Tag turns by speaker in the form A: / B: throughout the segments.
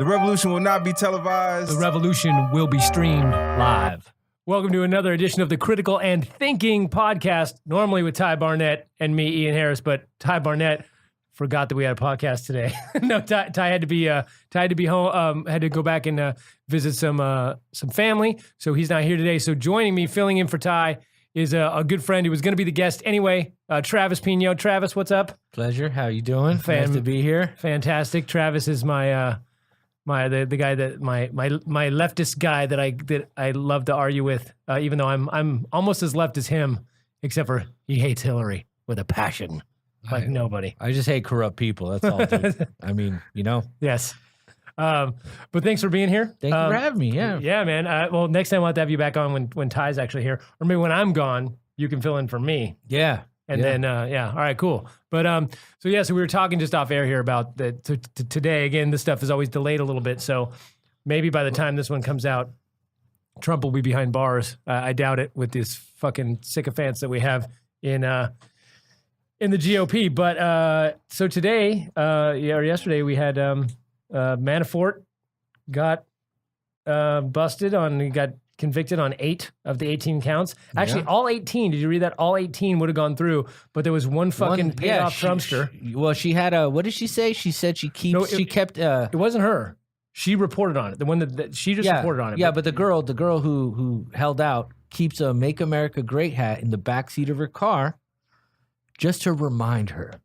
A: The revolution will not be televised.
B: The revolution will be streamed live. Welcome to another edition of the Critical and Thinking podcast, normally with Ty Barnett and me, Ian Harris, but Ty Barnett forgot that we had a podcast today. No, Ty had to be home, had to go back and visit some family, so he's not here today. So joining me, filling in for Ty, is a good friend who was going to be the guest anyway, Travis Pinon. Travis, what's up?
C: Pleasure. How you doing? Nice to be here.
B: Fantastic. Travis is my the guy that my leftist guy that I love to argue with, even though I'm almost as left as him, except for he hates Hillary with a passion like nobody.
C: I just hate corrupt people. That's all, dude. I mean, you know.
B: Yes. But thanks for being here.
C: Thank you for having me. Yeah.
B: Yeah, man. Well, next time I'll have to have you back on when Ty's actually here, or maybe when I'm gone, you can fill in for me.
C: Yeah.
B: And then, all right, cool. But, so we were talking just off air here about that today. Again, this stuff is always delayed a little bit. So maybe by the time this one comes out, Trump will be behind bars. I doubt it with these fucking sycophants that we have in the GOP. But, so today, or yesterday, we had, Manafort got, busted on, he got convicted on 8 of the 18 counts. Actually, all 18. Did you read that? All 18 would have gone through, but there was one fucking paid off Trumpster.
C: Well, she had a. What did she say? She said she kept.
B: It wasn't her. She reported on it. The one that she just reported on it.
C: Yeah, but the girl who held out keeps a "Make America Great" hat in the backseat of her car, just to remind her.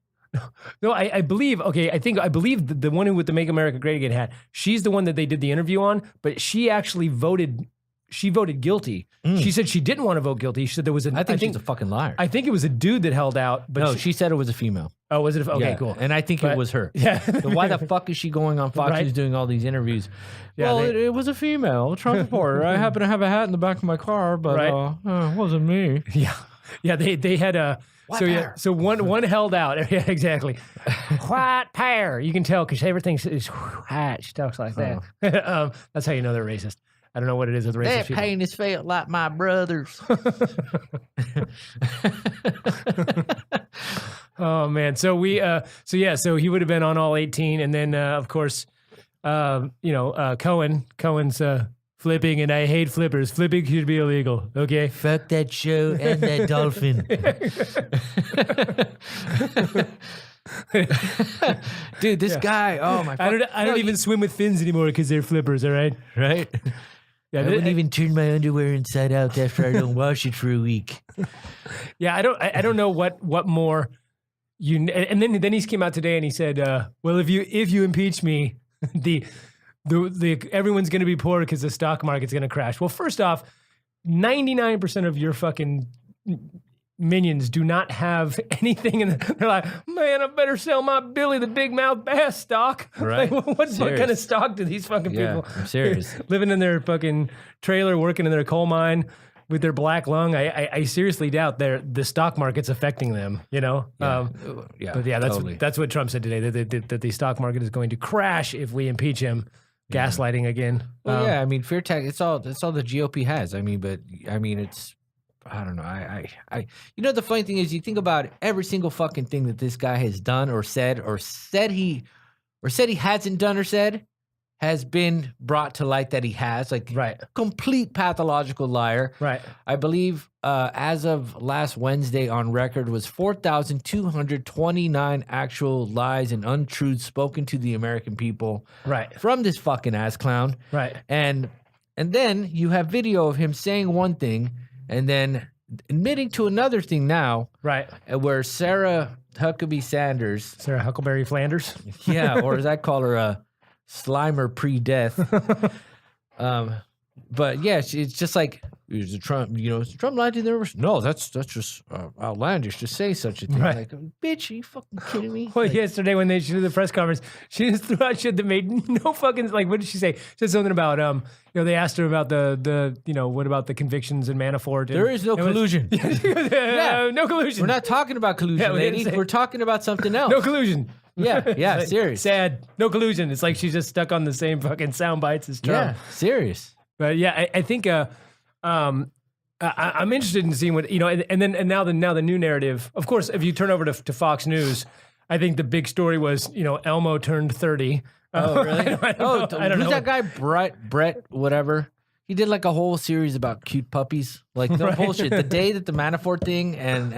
B: No, I believe. Okay, I believe the one who with the "Make America Great Again" hat. She's the one that they did the interview on, but she actually voted. She voted guilty. She said she didn't want to vote guilty. She said there was
C: I think she's a fucking liar.
B: I think it was a dude that held out. But
C: no, she said it was a female.
B: Oh, was it? Okay, cool.
C: And I think it was her.
B: Yeah.
C: So why the fuck is she going on Fox News doing all these interviews?
B: Yeah,
C: well, it was a female Trump reporter. I happen to have a hat in the back of my car, but it wasn't me.
B: Yeah. Yeah, they had a... So one held out. Yeah, exactly. White power. You can tell because everything is white. She talks like that. That's how you know they're racist. I don't know what it is with racist
C: that
B: people.
C: pain is felt like my brothers.
B: Oh man. So so he would have been on all 18, and then of course, Cohen's flipping, and I hate flippers. Flipping should be illegal. Okay.
C: Fuck that show and that dolphin. Dude, this guy. Oh my!
B: I don't even swim with fins anymore because they're flippers. All right.
C: Right.
B: Yeah,
C: I wouldn't even turn my underwear inside out after I don't wash it for a week.
B: Yeah, I don't know what more you. And then he came out today and he said, "Well, if you impeach me, the everyone's going to be poor because the stock market's going to crash." Well, first off, 99% of your fucking minions do not have anything in they're like, man, I better sell my Billy the Big Mouth Bass stock.
C: Right.
B: Like, what kind of stock do these fucking people?
C: I'm serious.
B: Living in their fucking trailer, working in their coal mine with their black lung. I seriously doubt the stock market's affecting them, you know?
C: But
B: that's what Trump said today, that the stock market is going to crash if we impeach him. Gaslighting again.
C: Well, I mean, fear tactic, it's all the GOP has. I mean, it's, I don't know. You know, the funny thing is, you think about every single fucking thing that this guy has done or said he hasn't done or said has been brought to light that he has. Like, complete pathological liar.
B: Right.
C: I believe as of last Wednesday on record was 4,229 actual lies and untruths spoken to the American people.
B: Right.
C: From this fucking ass clown.
B: Right.
C: And then you have video of him saying one thing and then admitting to another thing now.
B: Right.
C: Where Sarah Huckabee
B: Flanders.
C: Yeah, or as I call her, Slimer pre-death. But yeah, it's just like, is Trump lied to them? No, that's just outlandish to say such a thing.
B: Right.
C: Like, bitch, are you fucking kidding me?
B: Well,
C: like,
B: yesterday when she did the press conference, she just threw out shit that made no fucking, like, what did she say? She said something about, they asked her about what about the convictions in Manafort?
C: There is no collusion.
B: No collusion.
C: We're not talking about collusion, lady. We're talking about something else.
B: No collusion.
C: Yeah,
B: like,
C: serious.
B: Sad. No collusion. It's like she's just stuck on the same fucking sound bites as Trump.
C: Yeah, serious.
B: But yeah, I think I'm interested in seeing what, and now the new narrative. Of course, if you turn over to Fox News, I think the big story was, Elmo turned 30.
C: Oh, really?
B: I don't know. I don't
C: who's
B: know.
C: that guy? Brett, whatever. He did like a whole series about cute puppies. Like the whole shit. The day that the Manafort thing and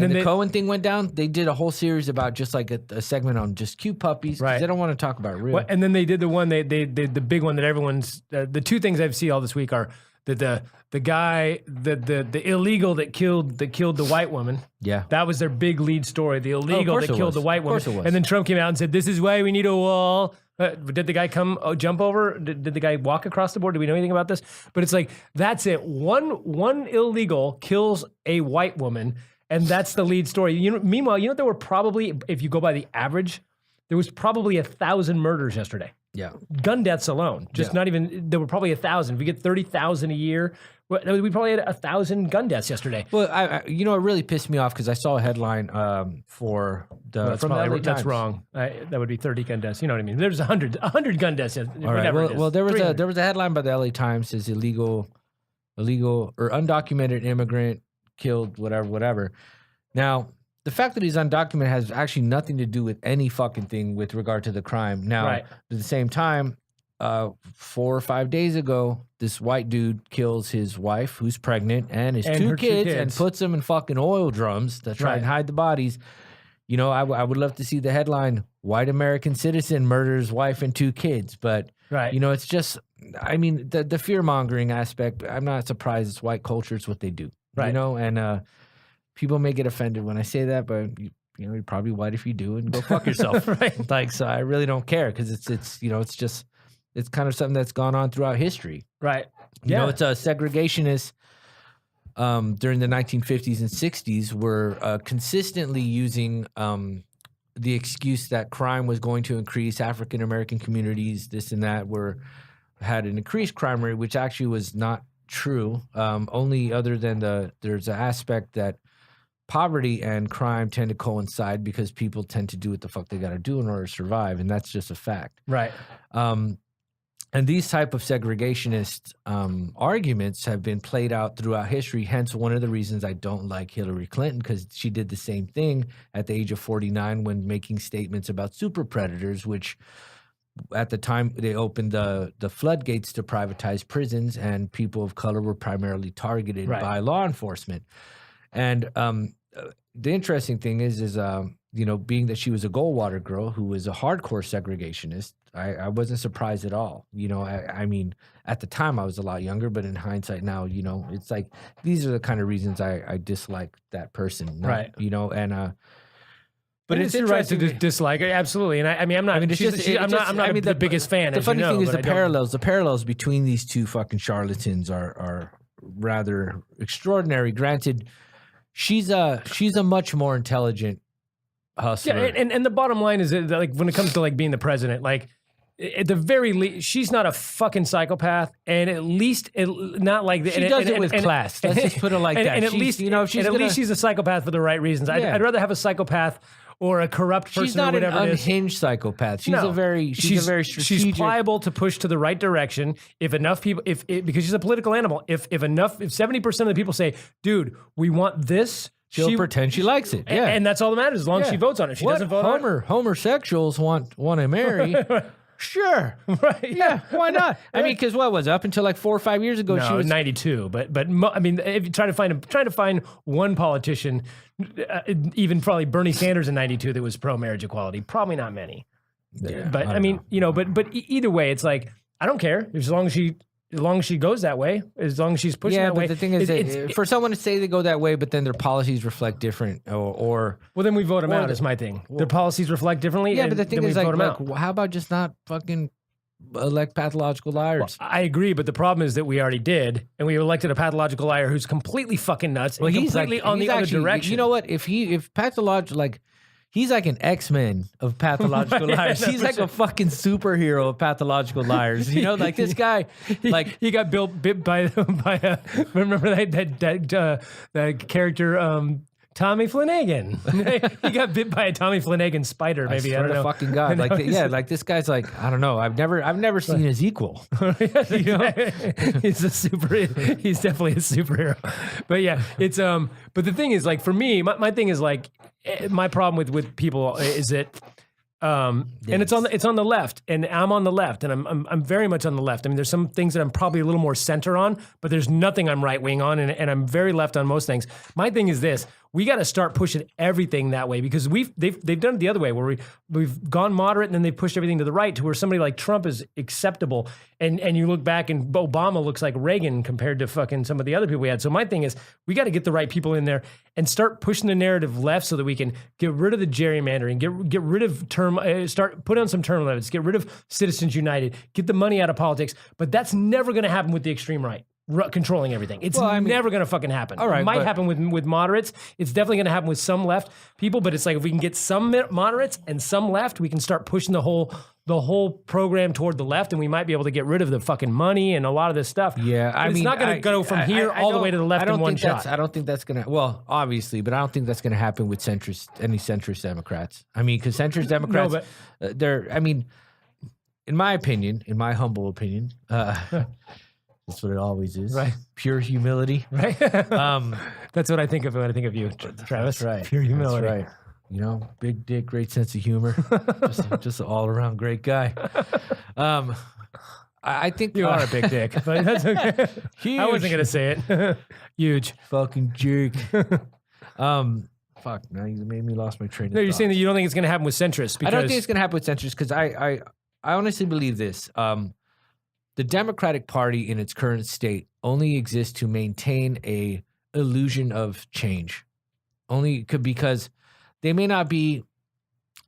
C: then the Cohen thing went down, they did a whole series about just like a segment on just cute puppies.
B: Right.
C: They don't want to talk about real.
B: Well, and then they did the one, the big one that everyone's, the two things I've seen all this week are the guy, the illegal that killed the white woman.
C: Yeah.
B: That was their big lead story. The illegal
C: course
B: that
C: it
B: killed
C: was.
B: the white
C: Of
B: woman.
C: course it was.
B: And then Trump came out and said, this is why we need a wall. Did the guy jump over? Did the guy walk across the board? Do we know anything about this? But it's like, that's it. One illegal kills a white woman, and that's the lead story. Meanwhile, there were probably, if you go by the average, there was probably 1,000 murders yesterday.
C: Yeah.
B: Gun deaths alone. Just not even, there were probably 1,000. If we get 30,000 a year, we probably had 1,000 gun deaths yesterday.
C: Well, it really pissed me off because I saw a headline for
B: That's
C: from the LA
B: that's
C: Times.
B: wrong. That would be 30 gun deaths. You know what I mean? There's 100 gun deaths.
C: All right. Well, there was a headline by the LA Times says illegal or undocumented immigrant killed whatever. Now, the fact that he's undocumented has actually nothing to do with any fucking thing with regard to the crime. Now,
B: Right.
C: at the same time, 4 or 5 days ago, this white dude kills his wife, who's pregnant, and his
B: And
C: two
B: her two
C: kids, and
B: kids.
C: puts them in fucking oil drums to try and
B: Right.
C: hide the bodies. I would love to see the headline: "White American citizen murders wife and two kids." But
B: Right.
C: it's just, the fear mongering aspect. I'm not surprised. It's white culture. It's what they do.
B: Right.
C: And people may get offended when I say that, but you're probably white if you do, and go fuck yourself.
B: Right.
C: Like, so I really don't care because it's kind of something that's gone on throughout history.
B: Right.
C: It's a segregationists during the 1950s and 60s were consistently using the excuse that crime was going to increase. African American communities, this and that, had an increased crime rate, which actually was not true. Only other than there's an aspect that poverty and crime tend to coincide because people tend to do what the fuck they got to do in order to survive, and that's just a fact.
B: Right.
C: And these type of segregationist arguments have been played out throughout history. Hence, one of the reasons I don't like Hillary Clinton, because she did the same thing at the age of 49 when making statements about super predators, which at the time they opened the floodgates to privatize prisons, and people of color were primarily targeted
B: Right.
C: by law enforcement. And the interesting thing is being that she was a Goldwater girl who was a hardcore segregationist, I wasn't surprised at all. At the time I was a lot younger, but in hindsight now, it's like these are the kind of reasons I dislike that person.
B: Right.
C: But
B: it's your right to dislike it, absolutely. And I'm not. I'm not the biggest fan.
C: The funny thing is
B: but
C: the parallels between these two fucking charlatans are rather extraordinary. Granted, she's a much more intelligent hustler.
B: Yeah, and the bottom line is that, like, when it comes to like being the president, like at the very least, she's not a fucking psychopath, and at least not like
C: She does it with class. Let's just put it like that.
B: And at least least she's a psychopath for the right reasons.
C: Yeah.
B: I'd rather have a psychopath or a corrupt person
C: She's not
B: or
C: an
B: whatever it is.
C: unhinged psychopath. She's
B: No.
C: a very strategic.
B: She's pliable to push to the right direction. If enough people, because she's a political animal. If 70% of the people say, "Dude, we want this,"
C: She'll pretend she likes it. Yeah,
B: and that's all that matters as long as
C: Yeah.
B: she votes on it. If she doesn't vote on it.
C: homosexuals want to marry. Sure.
B: Right?
C: Yeah. Why not? Because what was it? Up until like 4 or 5 years ago,
B: No,
C: she was
B: 92. But if you try to find one politician, even probably Bernie Sanders in 92 that was pro marriage equality, probably not many.
C: Yeah,
B: But
C: I don't know.
B: but either way, it's like I don't care as long as she goes that way, as long as she's pushing
C: Yeah,
B: that
C: but
B: way.
C: the thing is, for someone to say they go that way, but then their policies reflect different, or
B: well, then we vote them
C: or
B: out. Is my thing. Their policies reflect differently.
C: yeah,
B: and
C: but the thing
B: then
C: is,
B: we
C: like,
B: vote 'em out.
C: how about just not fucking elect pathological liars?
B: I agree, but the problem is that we already did, and we elected a pathological liar who's completely fucking nuts and completely on the other direction.
C: You know what? If pathological, like, he's like an X-Men of pathological liars. He's like a fucking superhero of pathological liars. Like this guy, like
B: he got bit by remember that character Tommy Flanagan. He got bit by a Tommy Flanagan spider. Maybe I
C: I
B: don't
C: swear to
B: know.
C: fucking God, like this guy's like, I don't know. I've never seen his equal.
B: He's he's definitely a superhero. But yeah, it's but the thing is, like, for me, my thing is like my problem with people is that And it's on the left, and I'm on the left, and I'm very much on the left. I mean, there's some things that I'm probably a little more center on, but there's nothing I'm right wing on, and I'm very left on most things. My thing is this: we got to start pushing everything that way, because they've done it the other way, where we've gone moderate, and then they've pushed everything to the right, to where somebody like Trump is acceptable, and you look back and Obama looks like Reagan compared to fucking some of the other people we had. So my thing is, we got to get the right people in there and start pushing the narrative left, so that we can get rid of the gerrymandering, get rid of start put on some term limits, get rid of Citizens United, get the money out of politics. But that's never going to happen with the extreme right controlling everything. It's never going to fucking happen. All right, it might happen with moderates. It's definitely going to happen with some left people. But it's like, if we can get some moderates and some left, we can start pushing the whole program toward the left, and we might be able to get rid of the fucking money and a lot of this stuff.
C: Yeah,
B: I mean, it's not going to go from here all the way to the left in one shot.
C: I don't think that's going to, well, obviously, but I don't think that's going to happen with any centrist Democrats. I mean, because centrist Democrats, in my opinion, in my humble opinion, that's what it always is.
B: Right.
C: Pure humility.
B: Right. That's what I think of when I think of you, Travis.
C: That's right.
B: Pure humility.
C: That's right. You know, big dick, great sense of humor. just an all-around great guy. I think
B: you are a big dick, but that's okay.
C: Huge.
B: I wasn't gonna say it. Huge.
C: Fucking jerk. Fuck. Now you made me lost my train of thought.
B: No, you're saying that you don't think it's gonna happen with centrists. Because
C: I don't think it's gonna happen with centrists, because I honestly believe this. The Democratic Party in its current state only exists to maintain a illusion of change. Because they may not be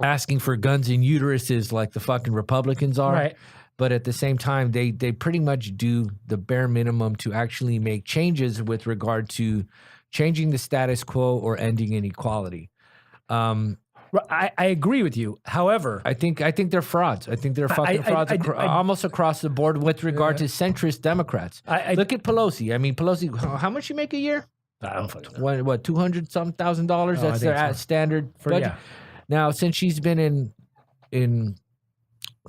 C: asking for guns and uteruses like the fucking Republicans are,
B: right.
C: But at the same time, they pretty much do the bare minimum to actually make changes with regard to changing the status quo or ending inequality.
B: I agree with you. However,
C: I think they're frauds. I think they're fucking frauds almost across the board with regard to centrist Democrats. Look at Pelosi. I mean, Pelosi, how much you make a year?
B: I don't fucking know.
C: What, $200,000? That's their standard budget.
B: Yeah.
C: Now, since she's been in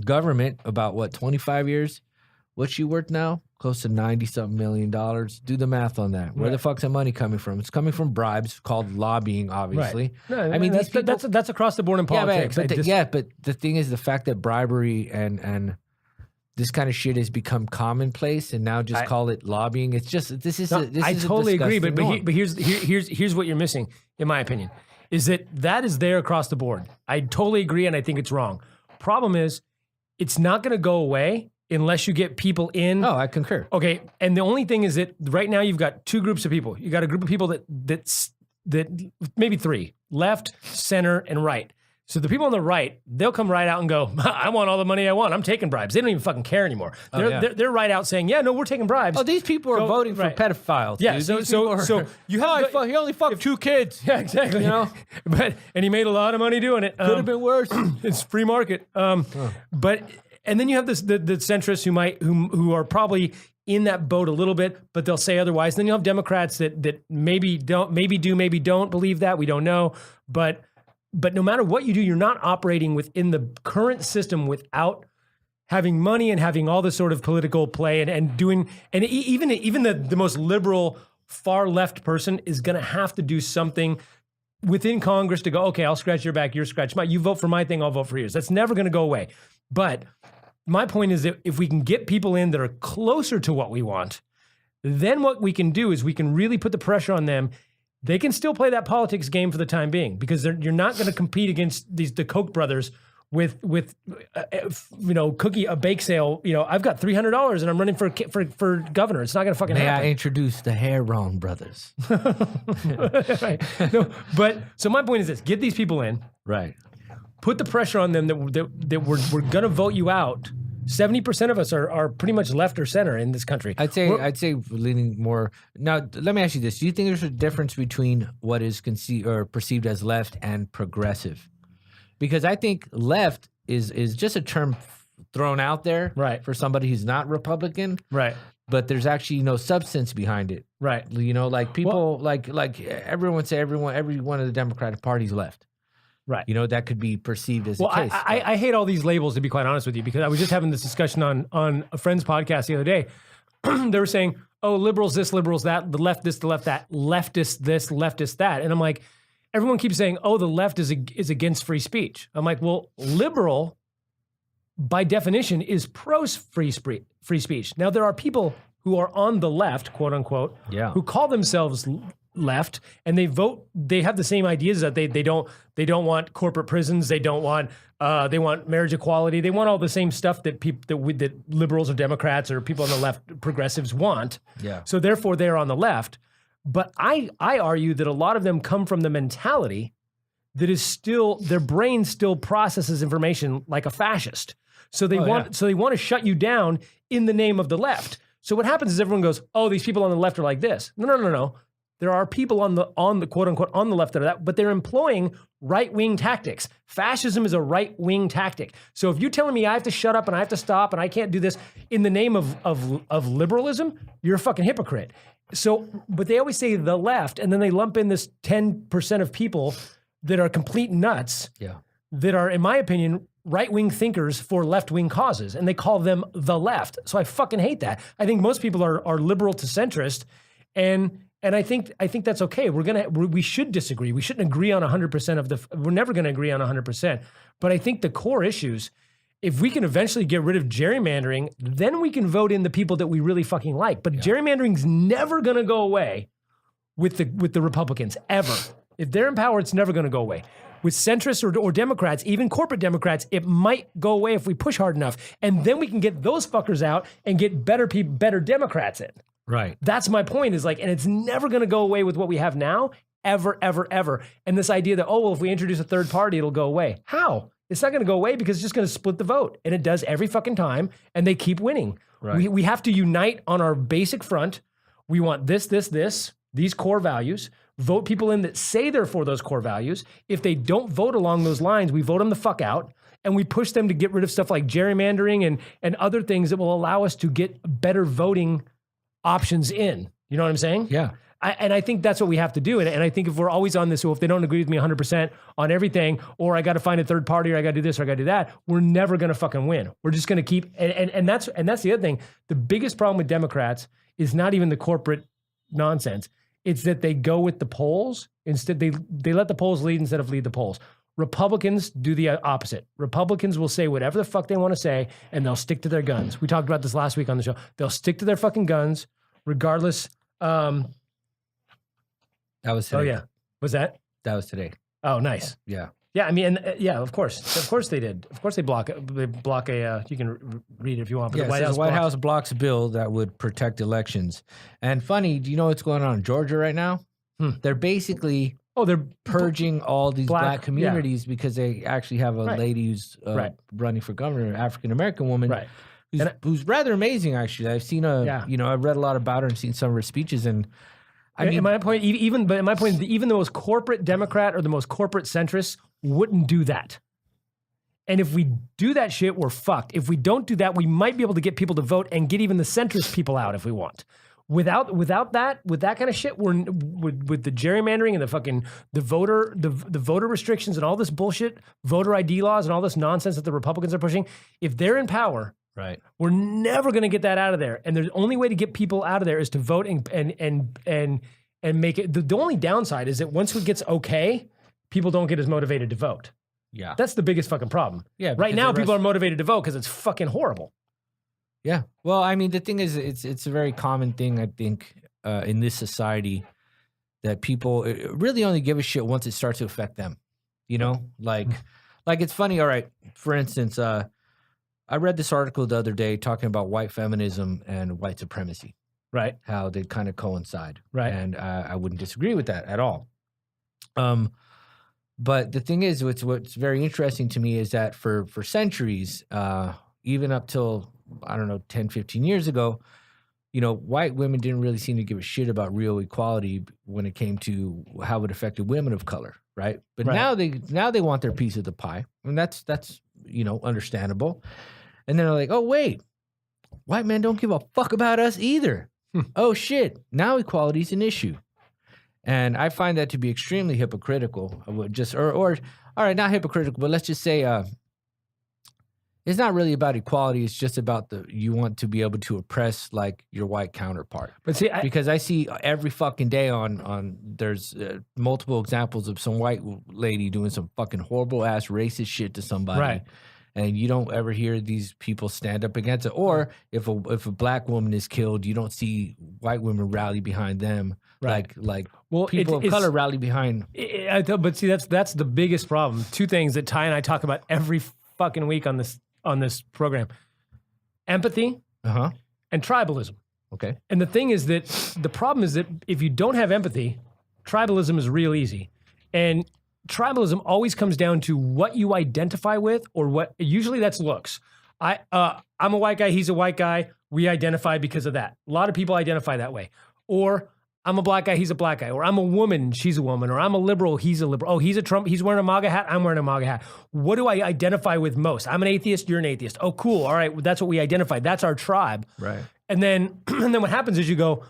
C: government about 25 years, what's she worth now? Close to $90-something million. Do the math on that. Where the fuck's that money coming from? It's coming from bribes, called lobbying, obviously.
B: Right. No,
C: I mean,
B: that's across the board in politics.
C: But the thing is, the fact that bribery and this kind of shit has become commonplace, and now just call it lobbying. It's just
B: I totally agree, but here's what you're missing, in my opinion, is that is there across the board. I totally agree, and I think it's wrong. Problem is, it's not going to go away unless you get people in.
C: Oh, I concur.
B: Okay, and the only thing is that right now you've got two groups of people. You got a group of people that maybe three, left, center, and right. So the people on the right, they'll come right out and go, I want all the money I want. I'm taking bribes. They don't even fucking care anymore. They're right out saying, yeah, no, we're taking bribes.
C: Oh, these people are voting for pedophiles.
B: Yeah,
C: dude.
B: So you have
C: he only fucked 2 kids.
B: Yeah, exactly. You know, and he made a lot of money doing it.
C: Could have been worse.
B: It's free market. And then you have the centrists who are probably in that boat a little bit, but they'll say otherwise. Then you have Democrats that maybe don't believe that. We don't know, but no matter what you do, you're not operating within the current system without having money and having all this sort of political play and doing, and even the most liberal far left person is going to have to do something within Congress to go, okay, I'll scratch your back, you're scratch mine. You vote for my thing, I'll vote for yours. That's never going to go away. But my point is that if we can get people in that are closer to what we want, then what we can do is we can really put the pressure on them. They can still play that politics game for the time being, because you're not going to compete against the Koch brothers with a bake sale. You know, I've got $300 and I'm running for governor. It's not going to fucking happen.
C: May I introduce the Heron brothers?
B: Right. No, but so my point is this: get these people in.
C: Right.
B: Put the pressure on them that we're going to vote you out. 70% of us are pretty much left or center in this country.
C: I'd say leaning more. Now, let me ask you this: do you think there's a difference between what is perceived as left and progressive? Because I think left is just a term thrown out there,
B: right,
C: for somebody who's not Republican,
B: right?
C: But there's actually no substance behind it,
B: right?
C: You know, like people, like everyone say every one of the Democratic Party's left.
B: Right.
C: You know, that could be perceived as a case.
B: I hate all these labels, to be quite honest with you, because I was just having this discussion on a friend's podcast the other day. They were saying, oh, liberals this, liberals that, the left this, the left that, leftist this, leftist that. And I'm like, everyone keeps saying, oh, the left is against free speech. I'm like, well, liberal by definition is pro free speech. Now there are people who are on the left, quote unquote, who call themselves left, and they have the same ideas that they don't want corporate prisons, they want marriage equality, they want all the same stuff that that liberals or Democrats or people on the left, progressives want. Yeah. So therefore they're on the left. But I argue that a lot of them come from the mentality that is still, their brain still processes information like a fascist. So they want to shut you down in the name of the left. So what happens is everyone goes, oh, these people on the left are like this. No. There are people on the quote unquote on the left that are that, but they're employing right-wing tactics. Fascism is a right-wing tactic. So if you're telling me I have to shut up and I have to stop and I can't do this in the name of liberalism, you're a fucking hypocrite. So, but they always say the left, and then they lump in this 10% of people that are complete nuts, that are, in my opinion, right-wing thinkers for left-wing causes, and they call them the left. So I fucking hate that. I think most people are liberal to centrist, and I think that's okay. We should disagree. We shouldn't agree on 100% we're never going to agree on 100%. But I think the core issues, if we can eventually get rid of gerrymandering, then we can vote in the people that we really fucking like. But gerrymandering's never going to go away with the Republicans, ever. If they're in power, it's never going to go away. With centrists or Democrats, even corporate Democrats, it might go away if we push hard enough. And then we can get those fuckers out and get better Democrats in.
C: Right.
B: That's my point, is like, and it's never going to go away with what we have now, ever, ever, ever. And this idea that, oh, well, if we introduce a third party, it'll go away. How? It's not going to go away because it's just going to split the vote. And it does every fucking time, and they keep winning. Right. We have to unite on our basic front. We want these core values. Vote people in that say they're for those core values. If they don't vote along those lines, we vote them the fuck out, and we push them to get rid of stuff like gerrymandering and other things that will allow us to get better voting options in. You know what I'm saying?
C: Yeah.
B: I think that's what we have to do. And I think if we're always on this, so if they don't agree with me 100% on everything, or I got to find a third party, or I got to do this, or I got to do that, we're never going to fucking win. We're just going to keep, and that's the other thing. The biggest problem with Democrats is not even the corporate nonsense. It's that they go with the polls. Instead, they let the polls lead instead of lead the polls. Republicans do the opposite. Republicans will say whatever the fuck they want to say, and they'll stick to their guns. We talked about this last week on the show. They'll stick to their fucking guns, regardless.
C: That was today.
B: Oh yeah, was that?
C: That was today.
B: Oh, nice.
C: Yeah.
B: Yeah, I mean, of course they did. Of course they block a. You can read it if you want. But
C: the White House blocks a bill that would protect elections. And funny, do you know what's going on in Georgia right now? They're basically they're purging all these black communities because they actually have a lady who's running for governor, an African American woman, who's rather amazing. Actually, I've seen I've read a lot about her and seen some of her speeches, and I mean, my point, even the most corporate Democrat or the most corporate centrist wouldn't do that. And if we do that shit, we're fucked. If we don't do that, we might be able to get people to vote and get even the centrist people out if we want. Without that kind of shit, we're with the gerrymandering and the voter restrictions and all this bullshit, voter ID laws and all this nonsense that the Republicans are pushing. If they're in power, we're never going to get that out of there. And the only way to get people out of there is to vote and make it. The only downside is that once it gets okay, people don't get as motivated to vote. Yeah, that's the biggest fucking problem. Yeah, right now people are motivated to vote because it's fucking horrible. Yeah. Well, I mean, the thing is, it's a very common thing, I think, in this society that people really only give a shit once it starts to affect them. You know, like it's funny. All right. For instance, I read this article the other day talking about white feminism and white supremacy. Right. How they kind of coincide. Right. And I wouldn't disagree with that at all. But the thing is, what's very interesting to me is that for centuries, even up till, I don't know, 10, 15 years ago, you know, white women didn't really seem to give a shit about real equality when it came to how it affected women of color, right? But now they want their piece of the pie, and that's you know, understandable. And then they're like, oh wait, white men don't give a fuck about us either. Oh shit, now equality's an issue. And I find that to be extremely hypocritical. I would just, or all right, not hypocritical, but let's just say It's not really about equality. It's just about you want to be able to oppress like your white counterpart.
B: But see,
C: Because I see every fucking day on there's multiple examples of some white lady doing some fucking horrible ass racist shit to somebody.
B: Right.
C: And you don't ever hear these people stand up against it. Or if a black woman is killed, you don't see white women rally behind them.
B: Right.
C: Like
B: Well,
C: people of color rally behind.
B: But see, that's the biggest problem. Two things that Ty and I talk about every fucking week on this program: empathy and tribalism.
C: Okay.
B: And the thing is that the problem is that if you don't have empathy, tribalism is real easy. And tribalism always comes down to what you identify with, or what usually that's looks. I'm a white guy, he's a white guy. We identify because of that. A lot of people identify that way. Or I'm a black guy, he's a black guy. Or I'm a woman, she's a woman. Or I'm a liberal, he's a liberal. Oh, he's a Trump, he's wearing a MAGA hat, I'm wearing a MAGA hat. What do I identify with most? I'm an atheist, you're an atheist. Oh, cool. All right, that's what we identify. That's our tribe.
C: Right.
B: And then what happens is you go,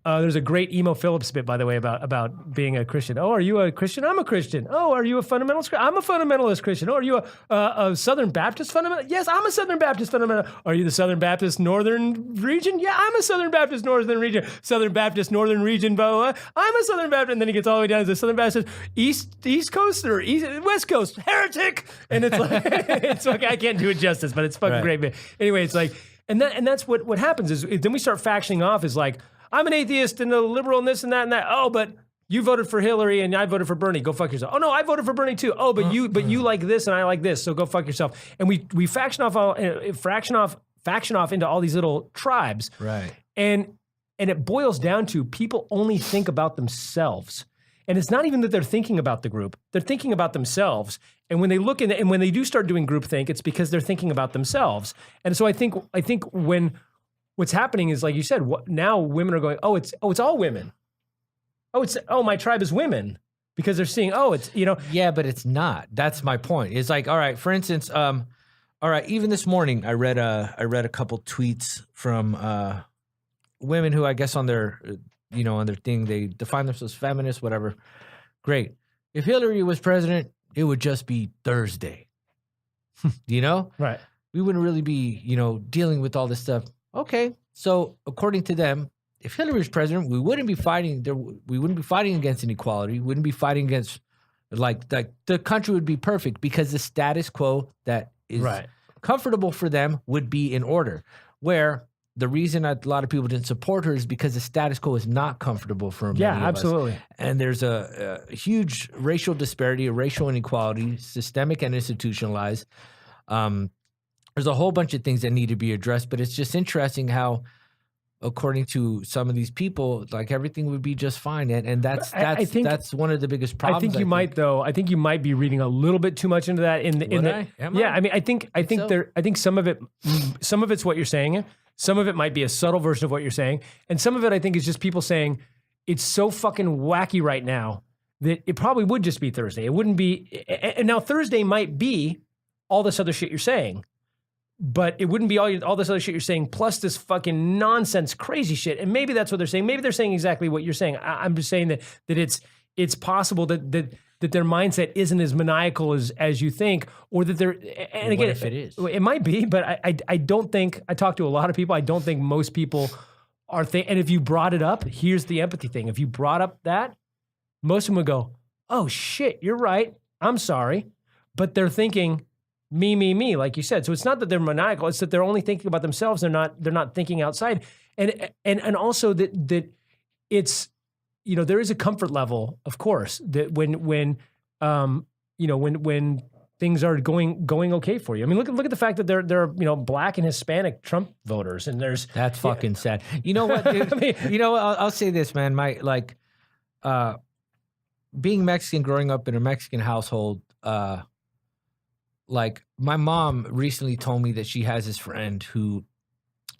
B: there's a great Emo Phillips bit, by the way, about being a Christian. Oh, are you a Christian? I'm a Christian. Oh, are you a fundamentalist? I'm a fundamentalist Christian. Oh, are you a Southern Baptist fundamentalist? Yes, I'm a Southern Baptist fundamentalist. Are you the Southern Baptist Northern region? Yeah, I'm a Southern Baptist Northern region. Southern Baptist Northern region, blah. I'm a Southern Baptist. And then he gets all the way down to the Southern Baptist East Coast or West Coast. Heretic. And it's like, it's like, I can't do it justice, but it's fucking great. But anyway, it's like, and that's what happens is then we start factioning off as like, I'm an atheist and a liberal and this and that and that. Oh, but you voted for Hillary and I voted for Bernie. Go fuck yourself. Oh no, I voted for Bernie too. Oh, but you like this and I like this. So go fuck yourself. And we faction off into all these little tribes.
C: Right.
B: And it boils down to people only think about themselves. And it's not even that they're thinking about the group; they're thinking about themselves. And when they look and when they do start doing groupthink, it's because they're thinking about themselves. And so I think when what's happening is, like you said, now women are going, it's all women. My tribe is women, because they're seeing,
C: Yeah, but it's not. That's my point. It's like, all right, for instance, all right, even this morning I read a couple tweets from women who I guess on their thing, they define themselves feminists, whatever. Great. If Hillary was president, it would just be Thursday.
B: Right.
C: We wouldn't really be, dealing with all this stuff. Okay, so according to them, if Hillary was president, we wouldn't be fighting. We wouldn't be fighting against inequality. We wouldn't be fighting against like the country would be perfect, because the status quo that is comfortable for them would be in order. Where the reason a lot of people didn't support her is because the status quo is not comfortable for many of us.
B: Absolutely.
C: And there's a huge racial disparity, a racial inequality, systemic and institutionalized. There's a whole bunch of things that need to be addressed, but it's just interesting how, according to some of these people, like everything would be just fine, and that's one of the biggest problems.
B: I think you might be reading a little bit too much into that. I think some of it's what you're saying. Some of it might be a subtle version of what you're saying, and some of it I think is just people saying it's so fucking wacky right now that it probably would just be Thursday. It wouldn't be, and now Thursday might be all this other shit you're saying. But it wouldn't be all this other shit you're saying, plus this fucking nonsense, crazy shit. And maybe that's what they're saying. Maybe they're saying exactly what you're saying. I'm just saying that it's possible that their mindset isn't as maniacal as you think, or that they're. And again,
C: what if it is?
B: It might be, but I don't think. I talk to a lot of people. I don't think most people are. And if you brought it up, here's the empathy thing. If you brought up that, most of them would go, "Oh shit, you're right. I'm sorry," but they're thinking, me, like you said. So it's not that they're maniacal; it's that they're only thinking about themselves. They're not thinking outside, and also that it's, there is a comfort level, of course, that when things are going okay for you. I mean, look at the fact that there are Black and Hispanic Trump voters, and
C: that's fucking sad. You know what, dude? I'll say this, man. Being Mexican, growing up in a Mexican household. Like, my mom recently told me that she has this friend who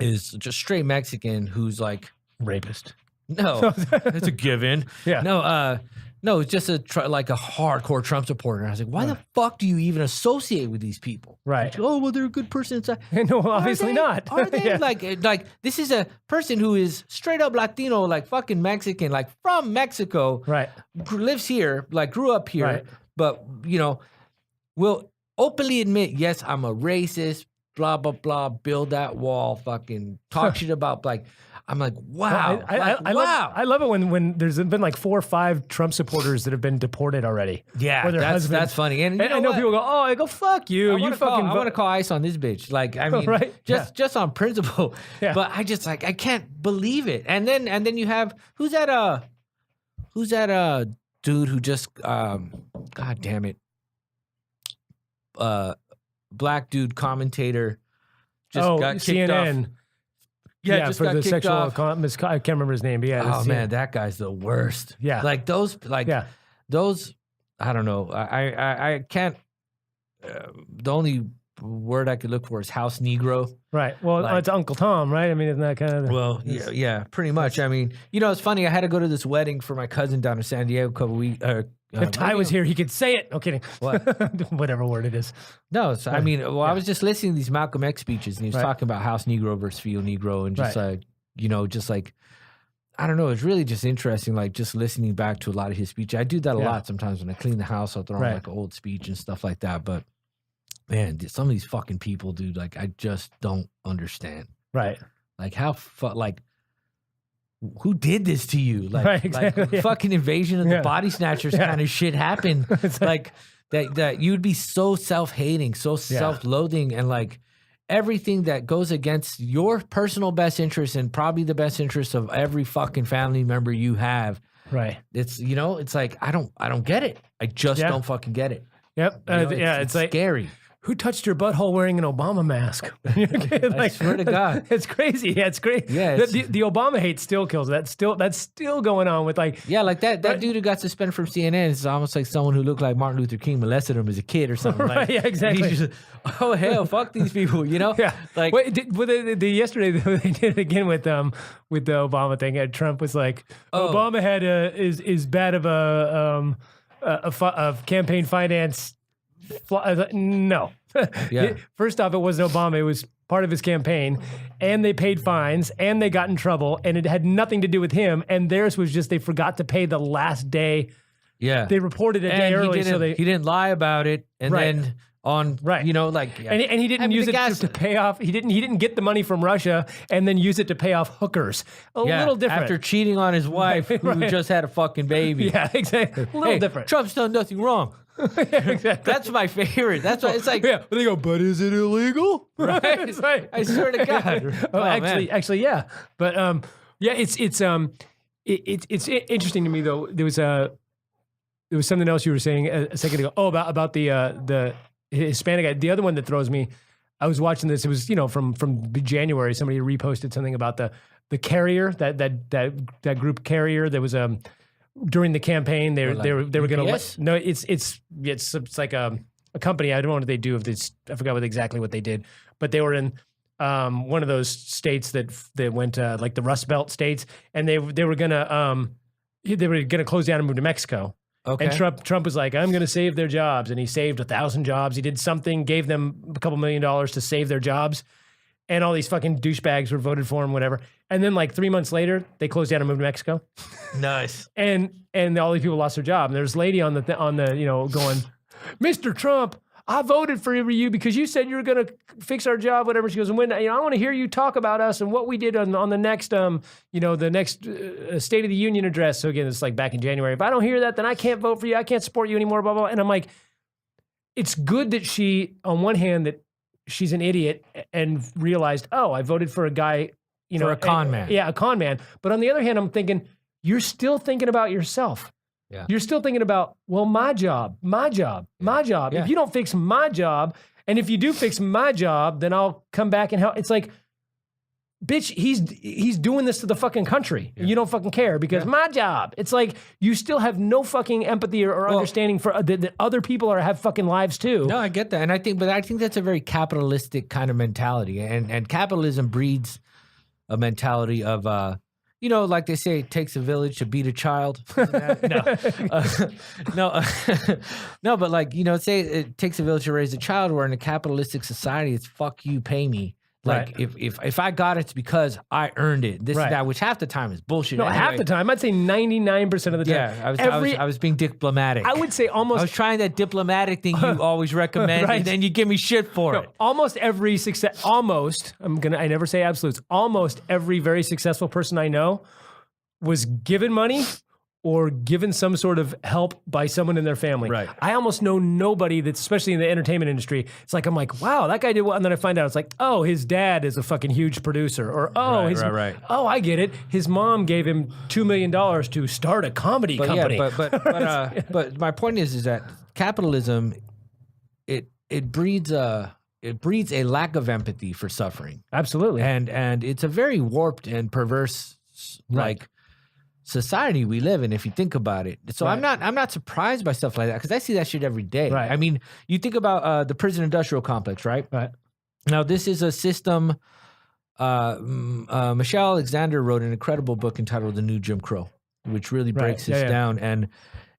C: is just straight Mexican who's like
B: rapist.
C: No, it's a given.
B: Yeah.
C: No, it's just a hardcore Trump supporter. I was like, why the fuck do you even associate with these people?
B: Right.
C: Like, they're a good person inside.
B: No, obviously not.
C: Are they? Yeah. Like this is a person who is straight up Latino, like fucking Mexican, like from Mexico.
B: Right.
C: Lives here, like grew up here,
B: right.
C: but will openly admit, yes, I'm a racist, blah, blah, blah, build that wall, fucking talk shit about, like, I'm like, wow.
B: I love it when there's been like 4 or 5 Trump supporters that have been deported already.
C: Yeah,
B: Or their husbands.
C: that's funny. And
B: I know people go, oh, I go, fuck you.
C: I want to call ICE on this bitch. Like, I mean,
B: Right?
C: just on principle.
B: Yeah.
C: But I just like, I can't believe it. And then you have, who's that dude who just, God damn it. Black dude commentator just got kicked
B: CNN.
C: off. Yeah, just
B: for
C: got
B: the
C: kicked
B: sexual
C: off.
B: I can't remember his name, but yeah.
C: Oh man, that guy's the worst.
B: Yeah.
C: Like those, those. I don't know. I can't. The only word I could look for is house Negro.
B: Right. Well,
C: Like-
B: it's Uncle Tom, right? I mean, isn't that kind of?
C: Well, yeah, pretty much. I mean, it's funny. I had to go to this wedding for my cousin down in San Diego a couple weeks.
B: If Ty was here, he could say it. No kidding.
C: What?
B: Whatever word it is.
C: No, so, I mean, I was just listening to these Malcolm X speeches, and he was
B: Right.
C: talking about house Negro versus field Negro, and just
B: Right.
C: just like, I don't know, it's really just interesting, like just listening back to a lot of his speech. I do that a
B: Yeah.
C: lot sometimes when I clean the house. I'll throw on
B: Right.
C: like an old speech and stuff like that. But man, some of these fucking people, dude, like I just don't understand.
B: Right.
C: Like how like. Who did this to you? Like,
B: Right, exactly,
C: like
B: yeah.
C: fucking invasion of the
B: Yeah.
C: body snatchers
B: Yeah.
C: kind of shit happened.
B: It's
C: Like that you'd be so self-hating, so self-loathing, and like everything that goes against your personal best interest and probably the best interest of every fucking family member you have.
B: Right.
C: It's it's like I don't get it. I just
B: Yeah.
C: don't fucking get it.
B: Yep. It's like
C: scary.
B: who touched your butthole wearing an Obama mask?
C: I swear to God.
B: It's crazy. Yeah, it's great.
C: Yeah,
B: the Obama hate still kills. That's still going on with like.
C: Yeah, like that dude who got suspended from CNN is almost like someone who looked like Martin Luther King molested him as a kid or something.
B: Right,
C: Like,
B: yeah, exactly.
C: he's just, oh hell, fuck these people,
B: Yeah.
C: Like
B: Wait, yesterday they did it again with the Obama thing. Trump was like, Obama had is bad of a campaign finance. No.
C: Yeah.
B: First off, it wasn't Obama. It was part of his campaign, and they paid fines, and they got in trouble, and it had nothing to do with him. And theirs was just they forgot to pay the last day.
C: yeah.
B: They reported a day early, so
C: he didn't lie about it, and
B: Right.
C: then on
B: Right.
C: like yeah.
B: And he didn't
C: I mean,
B: use
C: the
B: it
C: gas-
B: to pay off. He didn't get the money from Russia and then use it to pay off hookers. A little different.
C: after cheating on his wife who
B: Right.
C: just had a fucking baby.
B: Yeah, exactly. A little
C: Hey,
B: different.
C: Trump's done nothing wrong.
B: Yeah, exactly.
C: That's my favorite. That's why it's like
B: Yeah, but they go, but is it illegal?
C: Right?
B: It's like-
C: I swear to God.
B: Oh,
C: man.
B: actually, yeah. But yeah, it's interesting to me though. There was something else you were saying a second ago. Oh, about the Hispanic guy. The other one that throws me. I was watching this. It was from January. Somebody reposted something about the Carrier that group Carrier. There was during the campaign they were going to
C: UPS?
B: no. It's like a company. I don't know what they do. If this, I forgot exactly what they did, but they were in one of those states that went like the Rust Belt states, and they were gonna close down and move to Mexico.
C: Okay.
B: And Trump was like, I'm going to save their jobs. And he saved 1,000 jobs. He did something, gave them a couple $1 million to save their jobs. And all these fucking douchebags were voted for him, whatever. And then like 3 months later, they closed down and moved to Mexico.
C: Nice.
B: And all these people lost their job. And there's a lady on the going, Mr. Trump, I voted for you because you said you were going to fix our job, whatever. She goes, and when I want to hear you talk about us and what we did on the next, the next State of the Union address. So again, it's like back in January. If I don't hear that, then I can't vote for you. I can't support you anymore. Blah blah. And I'm like, it's good that she, on one hand, that she's an idiot and realized, oh, I voted for a guy,
C: For a con man.
B: Yeah, a con man. But on the other hand, I'm thinking, you're still thinking about yourself.
C: Yeah.
B: You're still thinking about, well, my job.
C: Yeah.
B: If you don't fix my job, and if you do fix my job, then I'll come back and help. It's like, bitch, he's doing this to the fucking country. Yeah. You don't fucking care because my job. It's like you still have no fucking empathy or understanding for that other people have fucking lives too.
C: No, I get that, and I think that's a very capitalistic kind of mentality, and capitalism breeds a mentality of like they say, it takes a village to beat a child. No, but like say it takes a village to raise a child. Where in a capitalistic society, it's fuck you, pay me. Like if I got it, it's because I earned it. This and that, which half the time is bullshit.
B: No, half the time. I'd say 99% of the time.
C: Yeah, I was being diplomatic.
B: I would say almost.
C: I was trying that diplomatic thing you always recommend, and then you give me shit for it.
B: Almost every success. Almost. I never say absolutes. Almost every very successful person I know was given money or given some sort of help by someone in their family.
C: Right.
B: I almost know nobody that's, especially in the entertainment industry, it's like, I'm like, wow, that guy did well. And then I find out it's like, oh, his dad is a fucking huge producer. Or, oh, oh, I get it. His mom gave him $2 million to start a comedy company.
C: Yeah, but my point is that capitalism, it breeds a lack of empathy for suffering.
B: Absolutely.
C: And it's a very warped and perverse, like, society we live in, if you think about it. So I'm not surprised by stuff like that, because I see that shit every day.
B: Right.
C: I mean, you think about the prison industrial complex, right?
B: Right.
C: Now, this is a system. Michelle Alexander wrote an incredible book entitled The New Jim Crow, which really breaks this down.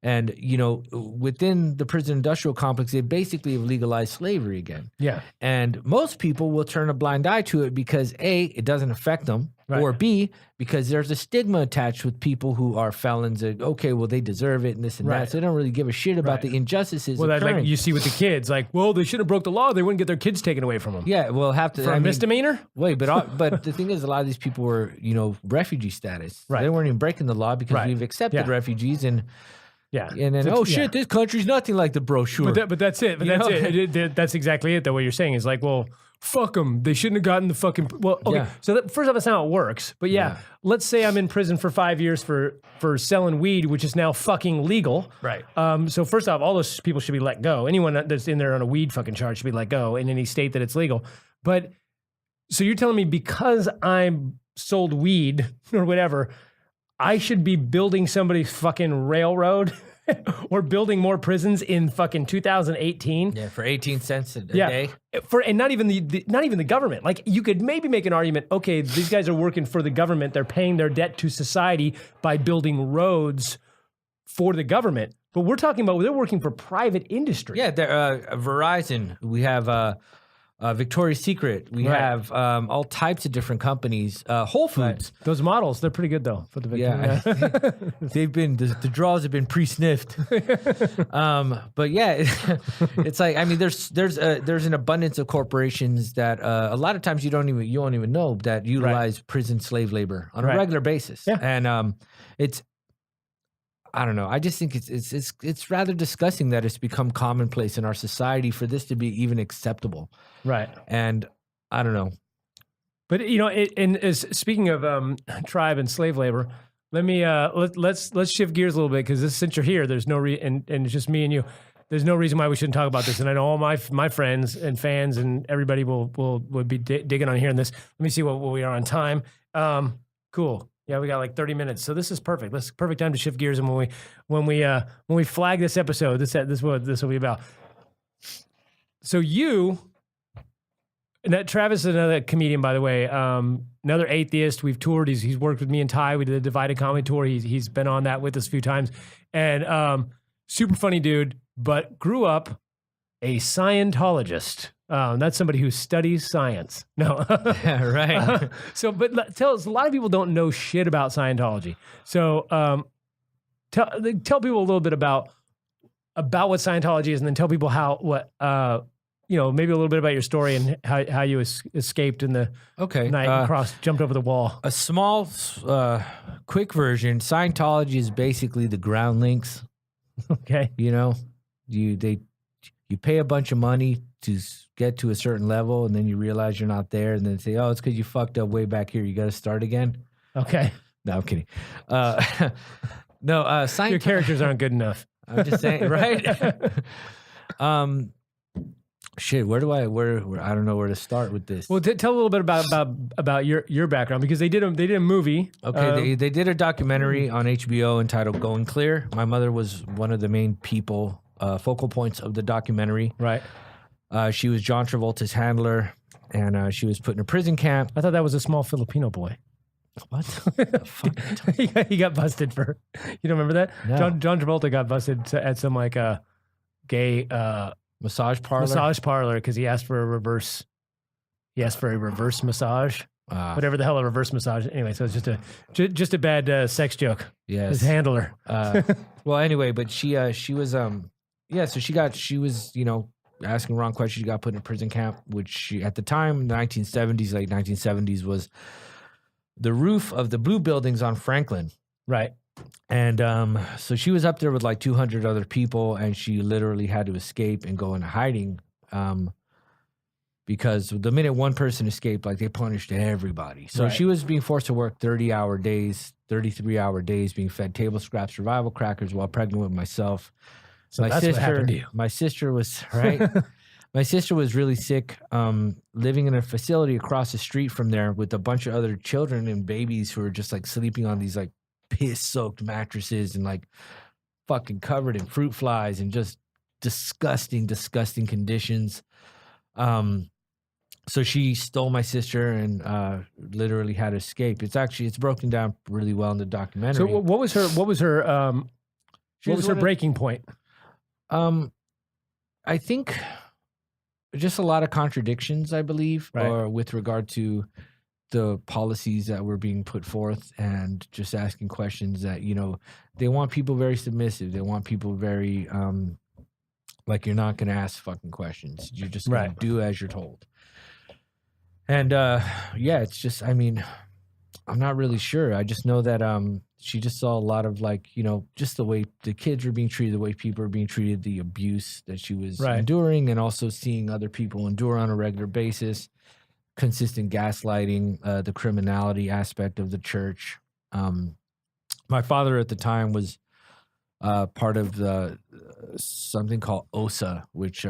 C: And you know, within the prison industrial complex, they basically have legalized slavery again. Yeah. And most people will turn a blind eye to it because A, it doesn't affect them, or B, because there's a stigma attached with people who are felons. That, okay, well, they deserve it and this and that. So they don't really give a shit about the injustices occurring.
B: Like you see with the kids, like, well, they should have broke the law. They wouldn't get their kids taken away from them.
C: Yeah, well, have to
B: for a misdemeanor.
C: Wait, but the thing is, a lot of these people were, you know, refugee status. Right. They weren't even breaking the law because we've accepted refugees and. Yeah, and then this country's nothing like the brochure.
B: But that's it. That's exactly it. The way you're saying is like, well, fuck them. They shouldn't have gotten the fucking. Well, okay. Yeah. So first off, that's how it works. But let's say I'm in prison for 5 years for selling weed, which is now fucking legal. Right. So first off, all those people should be let go. Anyone that's in there on a weed fucking charge should be let go in any state that it's legal. But so you're telling me because I'm sold weed or whatever, I should be building somebody's fucking railroad or building more prisons in fucking 2018.
C: Yeah, for 18 cents a day.
B: And not even the government. Like, you could maybe make an argument, okay, these guys are working for the government. They're paying their debt to society by building roads for the government. But we're talking about they're working for private industry.
C: Yeah, Verizon. We have Victoria's Secret. We have all types of different companies. Whole Foods.
B: Right. Those models, they're pretty good though for the Victoria's.
C: Yeah, they've been the draws have been pre-sniffed. But yeah, it's like, I mean, there's an abundance of corporations that a lot of times you won't even know that utilize prison slave labor on a regular basis. Yeah. And it's. I don't know. I just think it's rather disgusting that it's become commonplace in our society for this to be even acceptable. Right. And I don't know.
B: But you know, speaking of tribe and slave labor, let me let's shift gears a little bit, because since you're here, there's no and it's just me and you. There's no reason why we shouldn't talk about this, and I know all my friends and fans and everybody would be digging on hearing this. Let me see what we are on time. Cool. Yeah, we got like 30 minutes, so this is perfect. This is perfect time to shift gears. And when we flag this episode, this is what this will be about. So Travis is another comedian, by the way, another atheist. We've toured. He's worked with me and Ty. We did a Divided Comedy tour. He's been on that with us a few times, and super funny dude. But grew up a Scientologist. That's somebody who studies science. No.
C: Yeah, right.
B: But tell us, a lot of people don't know shit about Scientology. So tell people a little bit about what Scientology is, and then tell people maybe a little bit about your story and how you escaped in the night, jumped over the wall.
C: A small, quick version. Scientology is basically the ground links.
B: Okay.
C: You know, you pay a bunch of money to get to a certain level, and then you realize you're not there, and then say, oh, it's because you fucked up way back here. You got to start again.
B: Okay.
C: No, I'm kidding. Your
B: characters aren't good enough.
C: I'm just saying, right? Shit, where I don't know where to start with this.
B: Well, tell a little bit about your background, because they did a movie.
C: Okay, they did a documentary on HBO entitled Going Clear. My mother was one of the main focal points of the documentary. Right. She was John Travolta's handler, and she was put in a prison camp.
B: I thought that was a small Filipino boy.
C: What?
B: He got busted for. You don't remember that? No. John Travolta got busted at some like gay
C: massage parlor
B: because he asked for a reverse He asked for a reverse massage. Whatever the hell a reverse massage. Anyway, so it's just a bad sex joke.
C: Yes.
B: His handler.
C: Well, anyway, but she was so she was, you know, asking wrong questions. She got put in a prison camp, which she, at the time, the 1970s, late 1970s, was the roof of the blue buildings on Franklin.
B: Right.
C: And so she was up there with like 200 other people, and she literally had to escape and go into hiding. Because the minute one person escaped, like, they punished everybody. So she was being forced to work 30-hour days, 33-hour days, being fed table scraps, survival crackers while pregnant with myself.
B: So that's what happened to you.
C: My sister was, right? My sister was really sick, living in a facility across the street from there with a bunch of other children and babies who were just like sleeping on these like piss-soaked mattresses and like fucking covered in fruit flies and just disgusting, disgusting conditions. So she stole my sister and literally had to escape. It's broken down really well in the documentary.
B: So what was her breaking point?
C: I think just a lot of contradictions, I believe, or with regard to the policies that were being put forth, and just asking questions that, you know, they want people very submissive. They want people very like, you're not going to ask fucking questions. You're just going to do as you're told. And it's just, I mean, I'm not really sure. I just know that she just saw a lot of, like, you know, just the way the kids were being treated, the way people were being treated, the abuse that she was enduring, and also seeing other people endure on a regular basis, consistent gaslighting, the criminality aspect of the church. My father at the time was part of the something called OSA, which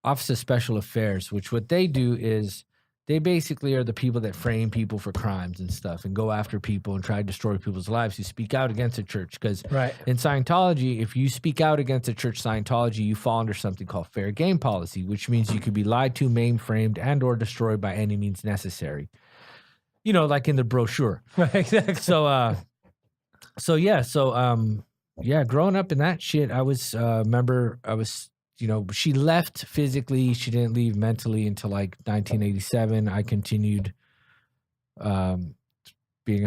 C: Office of Special Affairs, which what they do is they basically are the people that frame people for crimes and stuff and go after people and try to destroy people's lives who speak out against the church. Because in Scientology, if you speak out against the church Scientology, you fall under something called fair game policy, which means you could be lied to, maimed, framed, and or destroyed by any means necessary. You know, like in the brochure.
B: Right, exactly.
C: So growing up in that shit, I was, you know, she left physically. She didn't leave mentally until like 1987. I continued being a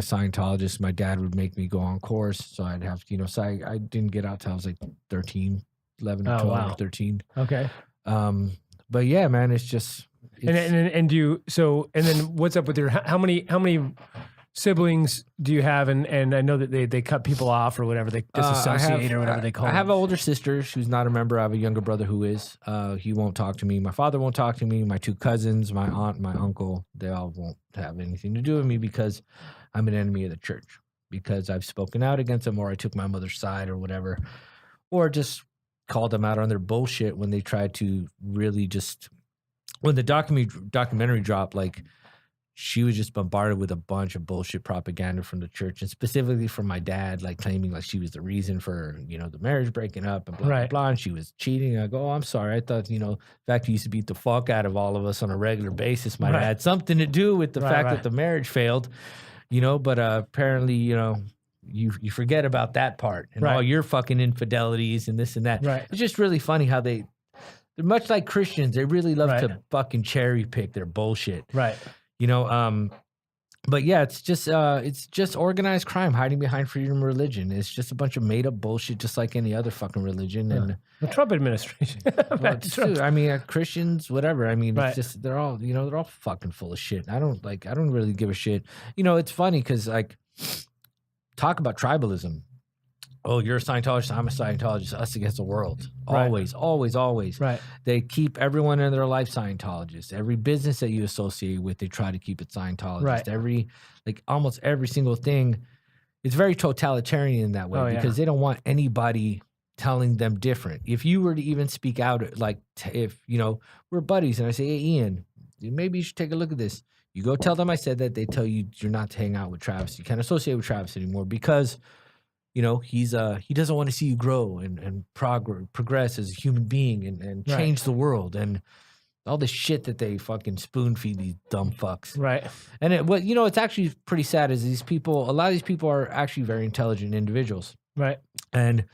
C: Scientologist. My dad would make me go on course. So I'd have to, you know, so I didn't get out till I was like 13, 11 or 12 or 13.
B: Okay.
C: But yeah, man, it's just.
B: And then what's up with your, how many siblings do you have? And I know that they cut people off or whatever, they disassociate or whatever they call it.
C: I have an older sister. She's not a member. I have a younger brother who is. He won't talk to me. My father won't talk to me. My two cousins, my aunt, my uncle, they all won't have anything to do with me because I'm an enemy of the church. Because I've spoken out against them, or I took my mother's side or whatever. Or just called them out on their bullshit when they tried to really just... When the documentary dropped, like, she was just bombarded with a bunch of bullshit propaganda from the church, and specifically from my dad, like claiming like she was the reason for, you know, the marriage breaking up and blah, blah, blah. And she was cheating. I go, oh, I'm sorry. I thought, you know, the fact he used to beat the fuck out of all of us on a regular basis might have had something to do with the fact that the marriage failed, you know, but apparently, you know, you forget about that part and all your fucking infidelities and this and that. It's just really funny how they're much like Christians. They really love to fucking cherry pick their bullshit. You know, but yeah, it's just organized crime hiding behind freedom of religion. It's just a bunch of made up bullshit, just like any other fucking religion. And
B: the Trump administration.
C: I mean, Christians, whatever. I mean, it's just, they're all fucking full of shit. I don't really give a shit. You know, it's funny because, like, talk about tribalism. Oh, you're a Scientologist, I'm a Scientologist, us against the world. Always, always, always. They keep everyone in their life Scientologist. Every business that you associate with, they try to keep it Scientologist. Almost every single thing, it's very totalitarian in that way because they don't want anybody telling them different. If you were to even speak out, like, if, you know, we're buddies and I say, hey, Ian, maybe you should take a look at this. You go tell them I said that, they tell you you're not to hang out with Travis. You can't associate with Travis anymore because... You know, he doesn't want to see you grow and progress as a human being and change the world and all the shit that they fucking spoon feed these dumb fucks. And it's actually pretty sad is a lot of these people are actually very intelligent individuals. And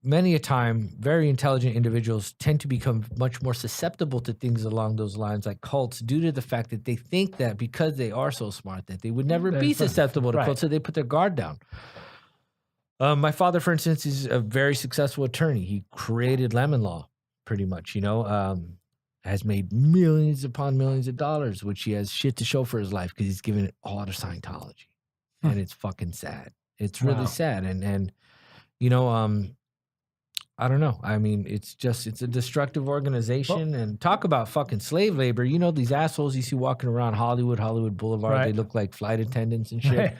C: many a time, very intelligent individuals tend to become much more susceptible to things along those lines, like cults, due to the fact that they think that because they are so smart that they would never be susceptible to cults, so they put their guard down. My father, for instance, is a very successful attorney. He created Lemon Law, pretty much, has made millions upon millions of dollars, which he has shit to show for his life because he's given it all to Scientology. And it's fucking sad. It's really sad. And I don't know. I mean, it's a destructive organization. And talk about fucking slave labor. These assholes you see walking around Hollywood Boulevard, they look like flight attendants and shit. Right.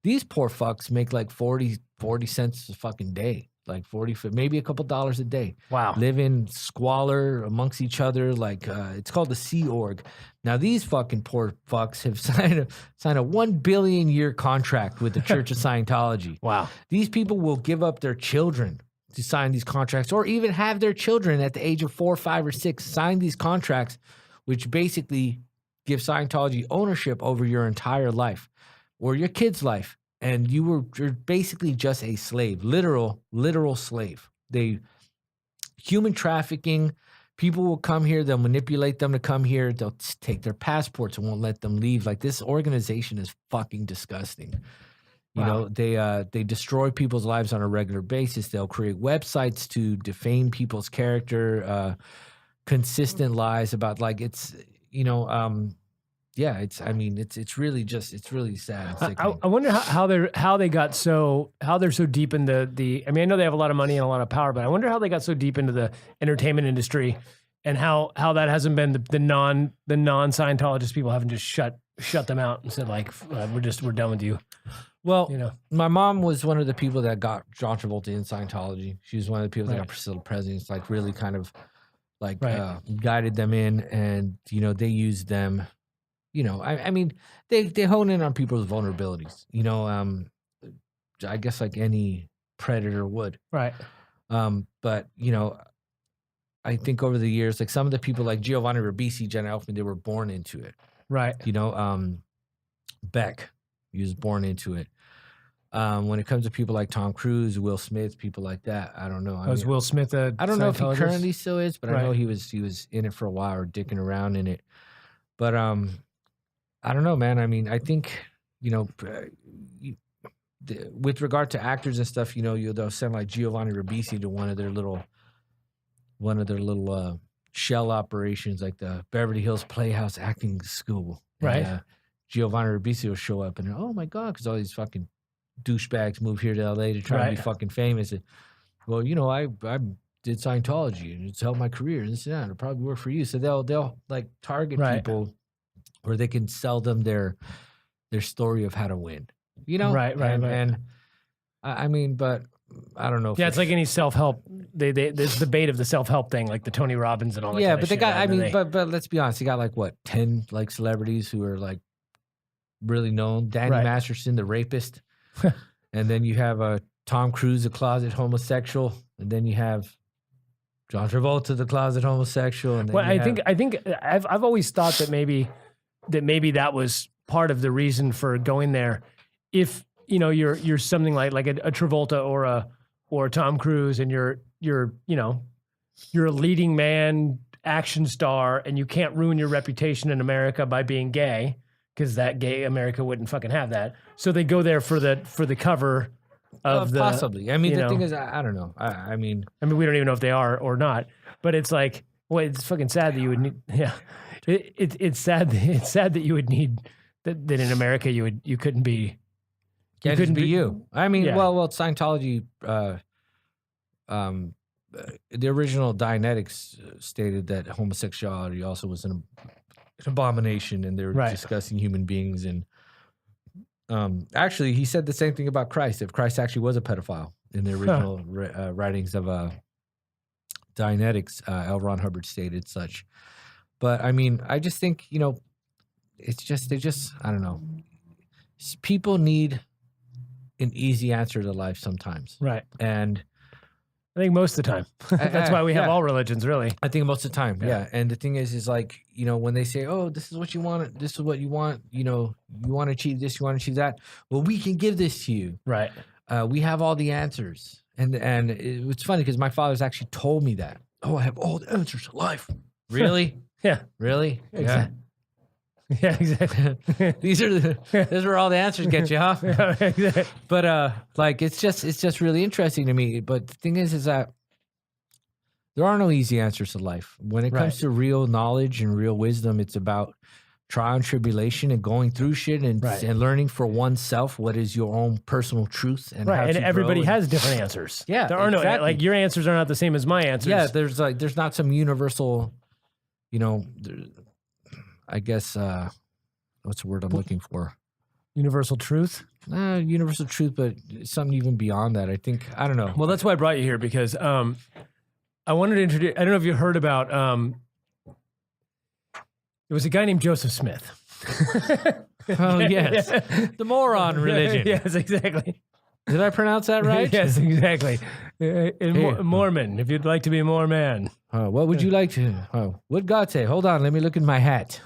C: These poor fucks make like 40 cents a fucking day. Like 40, maybe a couple dollars a day.
B: Wow.
C: Live in squalor amongst each other. Like it's called the Sea Org. Now these fucking poor fucks have signed a 1 billion year contract with the Church of Scientology.
B: Wow.
C: These people will give up their children to sign these contracts, or even have their children at the age of 4, 5, or 6 sign these contracts, which basically give Scientology ownership over your entire life or your kid's life. And you're basically just a slave, literal slave. Human trafficking, people will come here, they'll manipulate them to come here, they'll take their passports and won't let them leave. Like, this organization is fucking disgusting. You know, they destroy people's lives on a regular basis. They'll create websites to defame people's character, consistent lies about, like, it's, yeah, it's really sad.
B: I wonder how they're so deep in the. I mean, I know they have a lot of money and a lot of power, but I wonder how they got so deep into the entertainment industry, and how that hasn't been the non Scientologist people haven't just shut them out and said, like, we're done with you.
C: Well, my mom was one of the people that got John Travolta in Scientology. She was one of the people that got Priscilla Presley. Like, really kind of like guided them in, and they used them. I mean, they hone in on people's vulnerabilities, I guess like any predator would. Right. But, I think over the years, like some of the people like Giovanni Ribisi, Jenna Elfman, they were born into it. Right. Beck, he was born into it. When it comes to people like Tom Cruise, Will Smith, people like that, I don't know.
B: Was Will Smith a
C: I don't know if he currently still is, but I know he was in it for a while, or dicking around in it. But, I don't know, man. I mean, I think, with regard to actors and stuff, they'll send like Giovanni Ribisi to one of their little shell operations, like the Beverly Hills Playhouse Acting School. Right. And, Giovanni Ribisi will show up and, oh my God, because all these fucking douchebags move here to LA to try to be fucking famous. And, well, I did Scientology and it's helped my career and this and that. It'll probably work for you. So they'll like target people where they can sell them their story of how to win, And I mean, but I don't know.
B: Yeah, it's like any self-help. There's debate of the self-help thing, like the Tony Robbins and all that.
C: Yeah,
B: kind
C: but
B: of
C: they
B: shit,
C: got. I mean, but let's be honest. You got like what 10 like celebrities who are like really known. Danny Masterson, the rapist, and then you have Tom Cruise, a closet homosexual, and then you have John Travolta, the closet homosexual. And then
B: I think I've always thought that maybe that was part of the reason for going there. If you're something like a Travolta or a Tom Cruise, and you're a leading man, action star, and you can't ruin your reputation in America by being gay, because that gay America wouldn't fucking have that. So they go there for the cover of the
C: possibly. I mean, the thing is, I don't know. I mean, we
B: don't even know if they are or not. But it's like, well, it's fucking sad that you would need. Yeah. It's sad. It's sad that you would need that in America you couldn't be.
C: You couldn't be you. I mean, well, Scientology, the original Dianetics stated that homosexuality also was an abomination, and they were discussing human beings. And actually, he said the same thing about Christ. If Christ actually was a pedophile in the original writings of Dianetics, L. Ron Hubbard stated such. But I mean, I just think, it's just, I don't know. People need an easy answer to life sometimes. Right. And
B: I think most of the time. That's why we have all religions, really.
C: I think most of the time, yeah. And the thing is like, when they say, oh, this is what you want, this is what you want, you want to achieve this, you want to achieve that. Well, we can give this to you. Right. we have all the answers. And it's funny because my father's actually told me that. Oh, I have all the answers to life. Really?
B: Yeah.
C: Really?
B: Exactly. Yeah, exactly.
C: Those are all the answers get you, huh?
B: Yeah, exactly.
C: But like it's just really interesting to me. But the thing is that there are no easy answers to life. When it comes to real knowledge and real wisdom, it's about trial and tribulation and going through shit and learning for oneself what is your own personal truth and how
B: and
C: to
B: everybody
C: grow.
B: has different answers.
C: Yeah,
B: there are no
C: exactly.
B: like your answers are not the same as my answers.
C: Yeah, there's not some universal, I guess what's the word I'm looking for?
B: Universal truth.
C: Universal truth, but something even beyond that. I don't know.
B: Well, that's why I brought you here because I wanted to introduce. I don't know if you heard about. There was a guy named Joseph Smith.
C: Oh yes, the moron religion.
B: Yes, exactly.
C: Did I pronounce that right?
B: Yes, exactly. Mormon, if you'd like to be more man.
C: What would you like to? What'd God say? Hold on, let me look in my hat.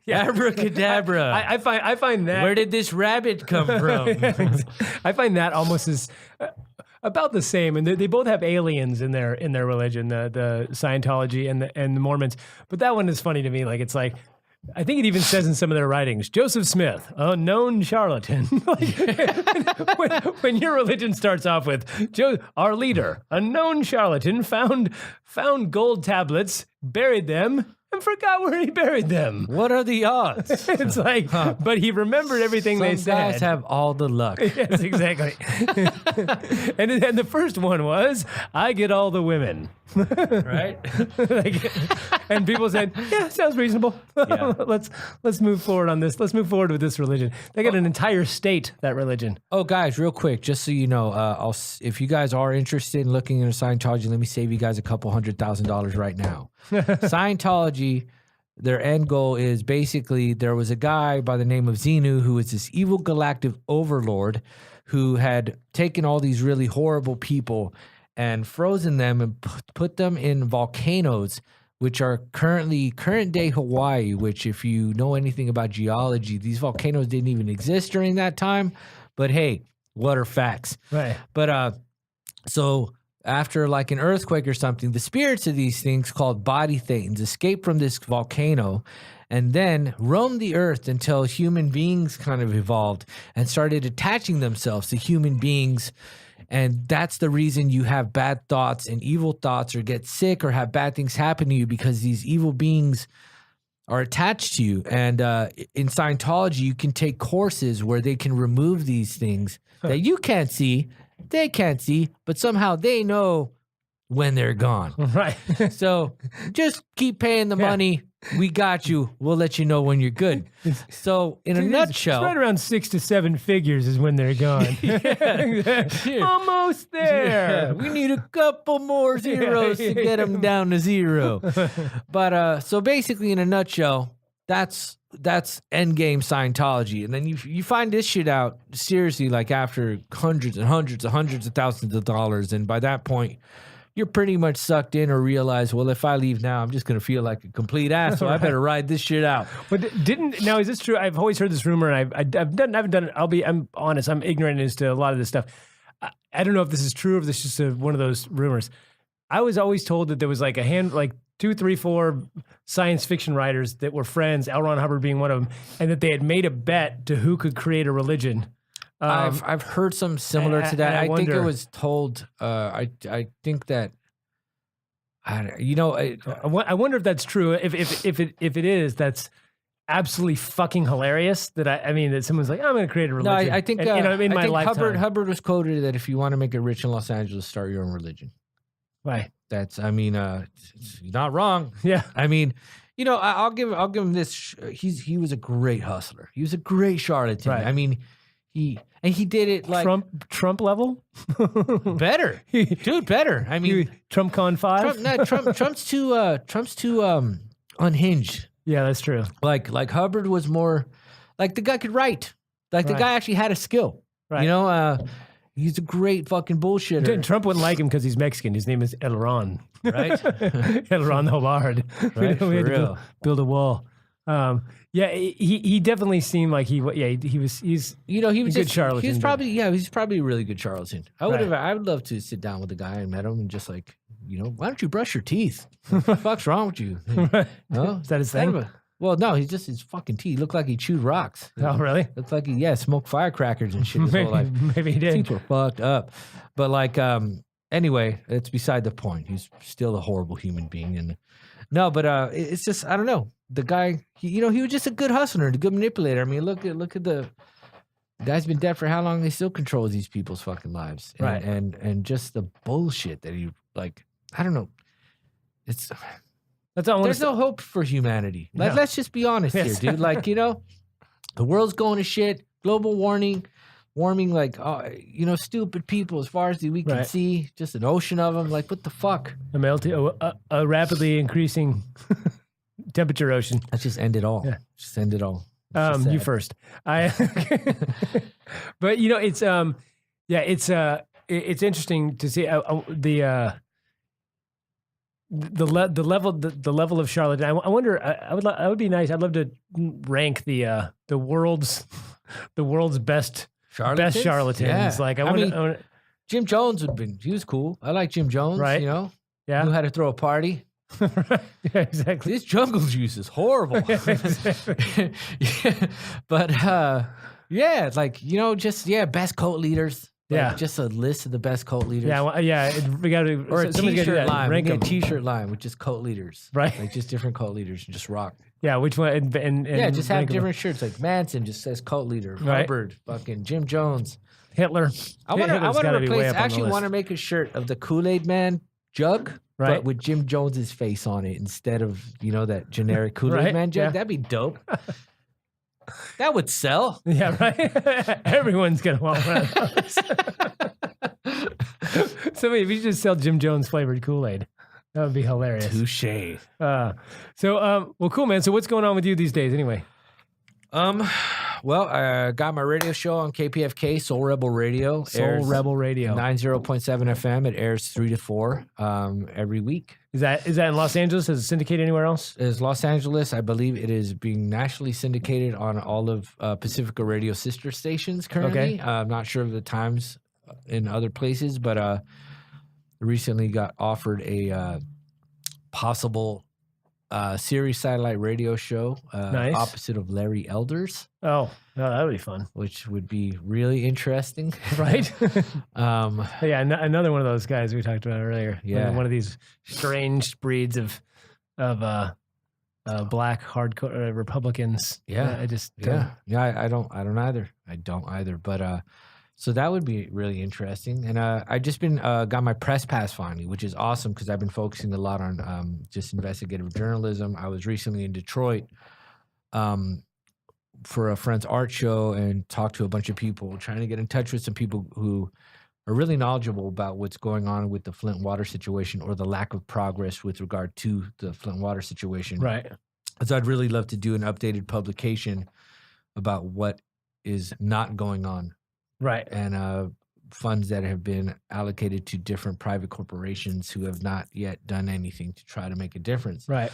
C: Abracadabra.
B: I find that.
C: Where did this rabbit come from?
B: I find that almost as about the same, and they both have aliens in their religion, the Scientology and the Mormons. But that one is funny to me. Like it's like. I think it even says in some of their writings, Joseph Smith, a known charlatan. when your religion starts off with, our leader, a known charlatan, found gold tablets, buried them, and forgot where he buried them.
C: What are the odds?
B: It's like, but he rememred everything they said.
C: Some guys have all the luck.
B: Yes, exactly. and the first one was, I get all the women.
C: Right?
B: And people said, yeah, sounds reasonable.
C: Yeah.
B: Let's move forward on this. Let's move forward with this religion. They got an entire state, that religion.
C: Oh, guys, real quick, just so you know, if you guys are interested in looking into Scientology, let me save you guys a couple $100,000 right now. Scientology, their end goal is basically there was a guy by the name of Xenu who was this evil galactic overlord who had taken all these really horrible people and frozen them and put them in volcanoes, which are current day Hawaii, which if you know anything about geology, these volcanoes didn't even exist during that time. But hey, what are facts?
B: Right.
C: But so after like an earthquake or something, the spirits of these things called body thetans escaped from this volcano and then roamed the earth until human beings kind of evolved and started attaching themselves to human beings. And that's the reason you have bad thoughts and evil thoughts or get sick or have bad things happen to you, because these evil beings are attached to you. And in Scientology, you can take courses where they can remove these things that you can't see, they can't see, but somehow they know when they're gone.
B: Right.
C: So just keep paying the money. We got you. We'll let you know when you're good. So in a nutshell,
B: it's right around 6 to 7 figures is when they're gone. Almost there.
C: yeah, we need a couple more zeros to get them down to zero. But so basically, in a nutshell, that's endgame Scientology. And then you find this shit out seriously, like after hundreds and hundreds and hundreds of thousands of dollars, and by that point, you're pretty much sucked in or realize, well, if I leave now, I'm just going to feel like a complete ass, so I better ride this shit out.
B: But now is this true? I've always heard this rumor, and I haven't done it. I'm honest, I'm ignorant as to a lot of this stuff. I don't know if this is true or if this is just one of those rumors. I was always told that there was like 2, 3, 4 science fiction writers that were friends, L. Ron Hubbard being one of them, and that they had made a bet to who could create a religion.
C: I've heard some similar to that.
B: I
C: think it
B: wonder-
C: was told. I think that.
B: I wonder if that's true. If it is, that's absolutely fucking hilarious. That someone's like, I'm going to create a
C: no,
B: religion.
C: I think
B: in
C: I
B: my
C: think
B: lifetime.
C: Hubbard was quoted that if you want to make it rich in Los Angeles, start your own religion.
B: Right.
C: That's it's not wrong.
B: Yeah.
C: I'll give him this. He was a great hustler. He was a great charlatan.
B: Right.
C: He did it like
B: Trump level.
C: better, dude. Better.
B: Trump Con 5.
C: Trump's too unhinged.
B: Yeah, that's true.
C: Like Hubbard was more like the guy could write. Like the
B: Right.
C: guy actually had a skill.
B: Right.
C: He's a great fucking bullshitter.
B: Trump wouldn't like him because he's Mexican. His name is El Ron.
C: Right?
B: El Ron Hobard.
C: Right,
B: we had
C: for
B: to
C: real.
B: build a wall. Yeah, he definitely seemed like he's
C: You know, he was
B: a good
C: just
B: charlatan.
C: He's
B: but-
C: probably he's probably a really good charlatan. I would love to sit down with the guy and met him and just like, you know, why don't you brush your teeth? What the fuck's wrong with you? No,
B: Is that his thing?
C: Well, no, he's just his fucking teeth. He looked like he chewed rocks.
B: Oh, really?
C: Looked like he smoked firecrackers and shit his whole life.
B: Maybe he did.
C: Teeth were fucked up. But like, anyway, it's beside the point. He's still a horrible human being. And no, but it's just, I don't know. The guy, he was just a good hustler, a good manipulator. I mean, look at the guy's been dead for how long? He still controls these people's fucking lives. And,
B: Right.
C: And just the bullshit that he, like, I don't know.
B: That's all.
C: There's no hope for humanity. Like,
B: No.
C: let's just be honest here, dude. Like, you know, the world's going to shit. Global warming, like, stupid people as far as we can
B: Right.
C: see. Just an ocean of them. Like, what the fuck?
B: A rapidly increasing temperature ocean.
C: Let's just end it all.
B: Yeah.
C: Just end it all. It's just
B: You
C: sad.
B: first. But you know, it's interesting to see the level of charlatan. I wonder. I would be nice. I'd love to rank the world's best charlatans.
C: Yeah.
B: Like
C: I mean, Jim Jones he was cool. I like Jim Jones.
B: Right.
C: You know,
B: yeah,
C: knew how to throw a party.
B: yeah, exactly.
C: This jungle juice is horrible.
B: Exactly.
C: Yeah. But like, you know, just best cult leaders. Like,
B: Yeah.
C: just a list of the best cult leaders.
B: We got to
C: Or a
B: somebody's gotta do
C: t-shirt
B: that.
C: line.
B: Rank
C: We need a
B: 'em.
C: t-shirt line with just cult leaders.
B: Right.
C: Like just different cult leaders and just rock.
B: Yeah, which one? And
C: Yeah, just have
B: rank 'em.
C: different shirts. Like Manson just says cult leader.
B: Right.
C: Hubbard, fucking Jim Jones.
B: Hitler.
C: I want
B: Hitler's
C: to
B: gotta be way
C: replace.
B: up on the
C: Actually,
B: list.
C: want to make a shirt of the Kool-Aid Man jug,
B: Right.
C: but with Jim Jones's face on it instead of that generic Kool-Aid
B: Right,
C: Man jug.
B: yeah.
C: That'd be dope. That would sell.
B: Yeah, right. Everyone's gonna want one of those. Somebody, if you just sell Jim Jones flavored Kool-Aid, that would be hilarious.
C: Touche.
B: Well, cool, man. So what's going on with you these days, anyway?
C: Well, I got my radio show on KPFK, Soul Rebel Radio.
B: Soul Rebel Radio.
C: 90.7 FM. It airs 3 to 4 every week.
B: Is that in Los Angeles? Is it syndicated anywhere else?
C: It is Los Angeles. I believe it is being nationally syndicated on all of Pacifica Radio sister stations currently.
B: Okay.
C: I'm not sure of the times in other places, but recently got offered a possible Sirius satellite radio show
B: Nice.
C: opposite of Larry Elder's,
B: Oh, no, that would be fun,
C: which would be really interesting.
B: right?
C: Um,
B: Yeah, another one of those guys we talked about earlier.
C: Yeah.
B: One of these strange breeds of black hardcore Republicans.
C: Yeah.
B: I just
C: I don't either. But so that would be really interesting. And I just been got my press pass finally, which is awesome because I've been focusing a lot on just investigative journalism. I was recently in Detroit for a friend's art show and talked to a bunch of people, trying to get in touch with some people who are really knowledgeable about what's going on with the Flint water situation or the lack of progress with regard to the Flint water situation.
B: right.
C: So I'd really love to do an updated publication about what is not going on
B: Right.
C: and funds that have been allocated to different private corporations who have not yet done anything to try to make a difference.
B: Right.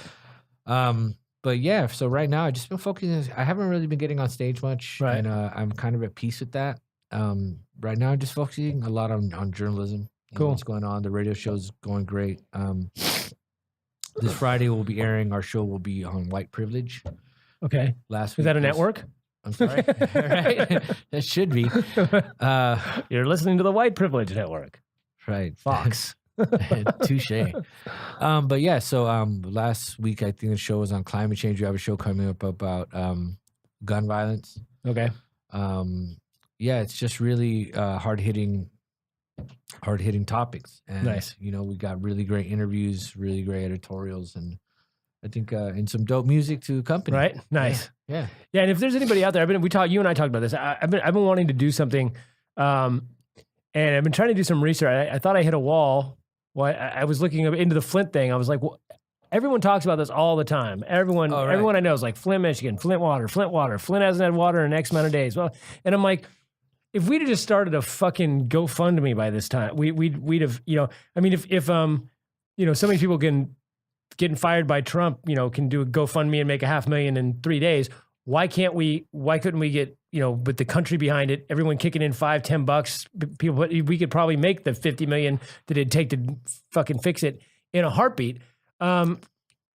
C: But yeah, so right now I've just been focusing. I haven't really been getting on stage much,
B: Right.
C: and I'm kind of at peace with that. Right now I'm just focusing a lot on journalism. and
B: Cool.
C: What's going on? The radio show's going great. This Friday we'll be airing. Our show will be on white privilege.
B: Okay.
C: Last
B: Is
C: week
B: that a
C: was-
B: network?
C: I'm sorry. Right? That should be.
B: You're listening to the White Privilege Network.
C: Right.
B: Fox.
C: Touche. But yeah, so last week I think the show was on climate change. We have a show coming up about gun violence.
B: Okay.
C: Yeah, it's just really hard hitting topics. And
B: Nice.
C: we got really great interviews, really great editorials, and I think and some dope music to accompany.
B: Right. Nice.
C: Yeah.
B: Yeah, and if there's anybody out there, you and I talked about this. I've been wanting to do something, and I've been trying to do some research. I thought I hit a wall. Well, I was looking into the Flint thing. I was like, well, everyone talks about this all the time. Everyone I know is like Flint, Michigan, Flint water. Flint hasn't had water in X amount of days. Well, and I'm like, if we'd have just started a fucking GoFundMe by this time, we'd have, if so many people can getting fired by Trump, can do a GoFundMe and make $500,000 in 3 days. Why couldn't we get, with the country behind it, everyone kicking in $5-10, people, we could probably make the 50 million that it'd take to fucking fix it in a heartbeat. And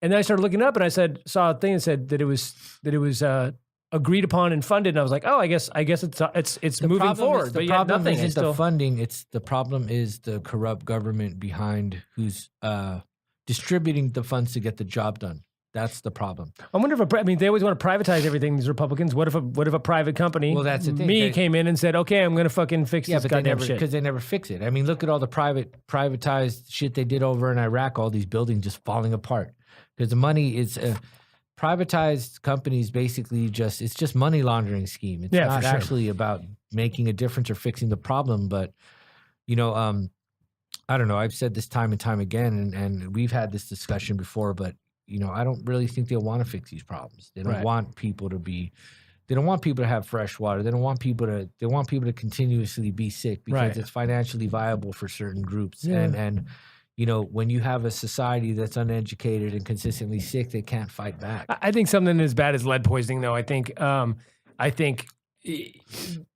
B: then I started looking up and saw a thing that said that it was agreed upon and funded. And I was like, oh, I guess it's moving forward.
C: The problem isn't the funding. The problem is the corrupt government behind who's distributing the funds to get the job done. That's the problem.
B: I wonder if they always want to privatize everything. These Republicans. What if a private company?
C: Well, that's the thing.
B: Came in and said, okay, I'm going to fucking fix this goddamn shit.
C: Because they never fix it. I mean, look at all the privatized shit they did over in Iraq. All these buildings just falling apart because the money is privatized companies. Basically, it's just money laundering scheme. It's not actually about making a difference or fixing the problem. But I don't know. I've said this time and time again, and we've had this discussion before, but. I don't really think they'll want to fix these problems. They don't want people to they don't want people to have fresh water. They want people to continuously be sick because it's financially viable for certain groups. Yeah. And when you have a society that's uneducated and consistently sick, they can't fight back.
B: I think something as bad as lead poisoning, though, I think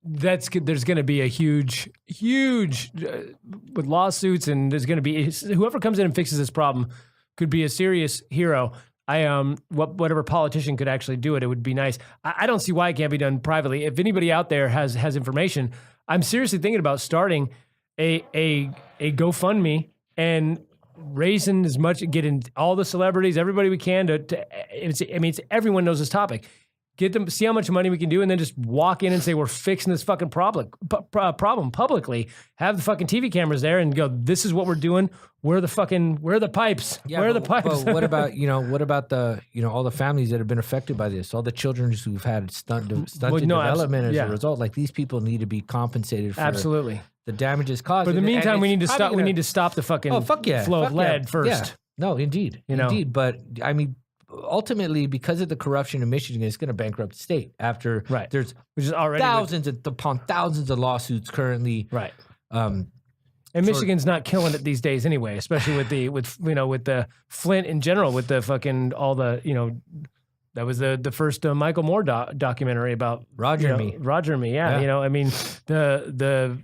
B: there's going to be a huge with lawsuits, and there's going to be whoever comes in and fixes this problem could be a serious hero. Whatever politician could actually do it, it would be nice. I don't see why it can't be done privately. If anybody out there has information, I'm seriously thinking about starting a GoFundMe and raising as much, getting all the celebrities, everybody we can everyone knows this topic. Get them, see how much money we can do, and then just walk in and say we're fixing this fucking problem publicly. Have the fucking TV cameras there and go, this is what we're doing. Where are the pipes?
C: Yeah,
B: where are the pipes?
C: But what about the all the families that have been affected by this, all the children who've had stunted development as a result? Like these people need to be compensated for the damages caused.
B: But in the meantime, we need to stop the fucking flow of lead first.
C: Yeah. No, indeed. But I mean. Ultimately, because of the corruption in Michigan, it's going to bankrupt the state. After there's
B: which is already
C: thousands of lawsuits currently.
B: Right. And Michigan's not killing it these days anyway, especially with the Flint in general, with the fucking all the that was the first Michael Moore documentary about
C: Roger and Me.
B: Yeah. I mean the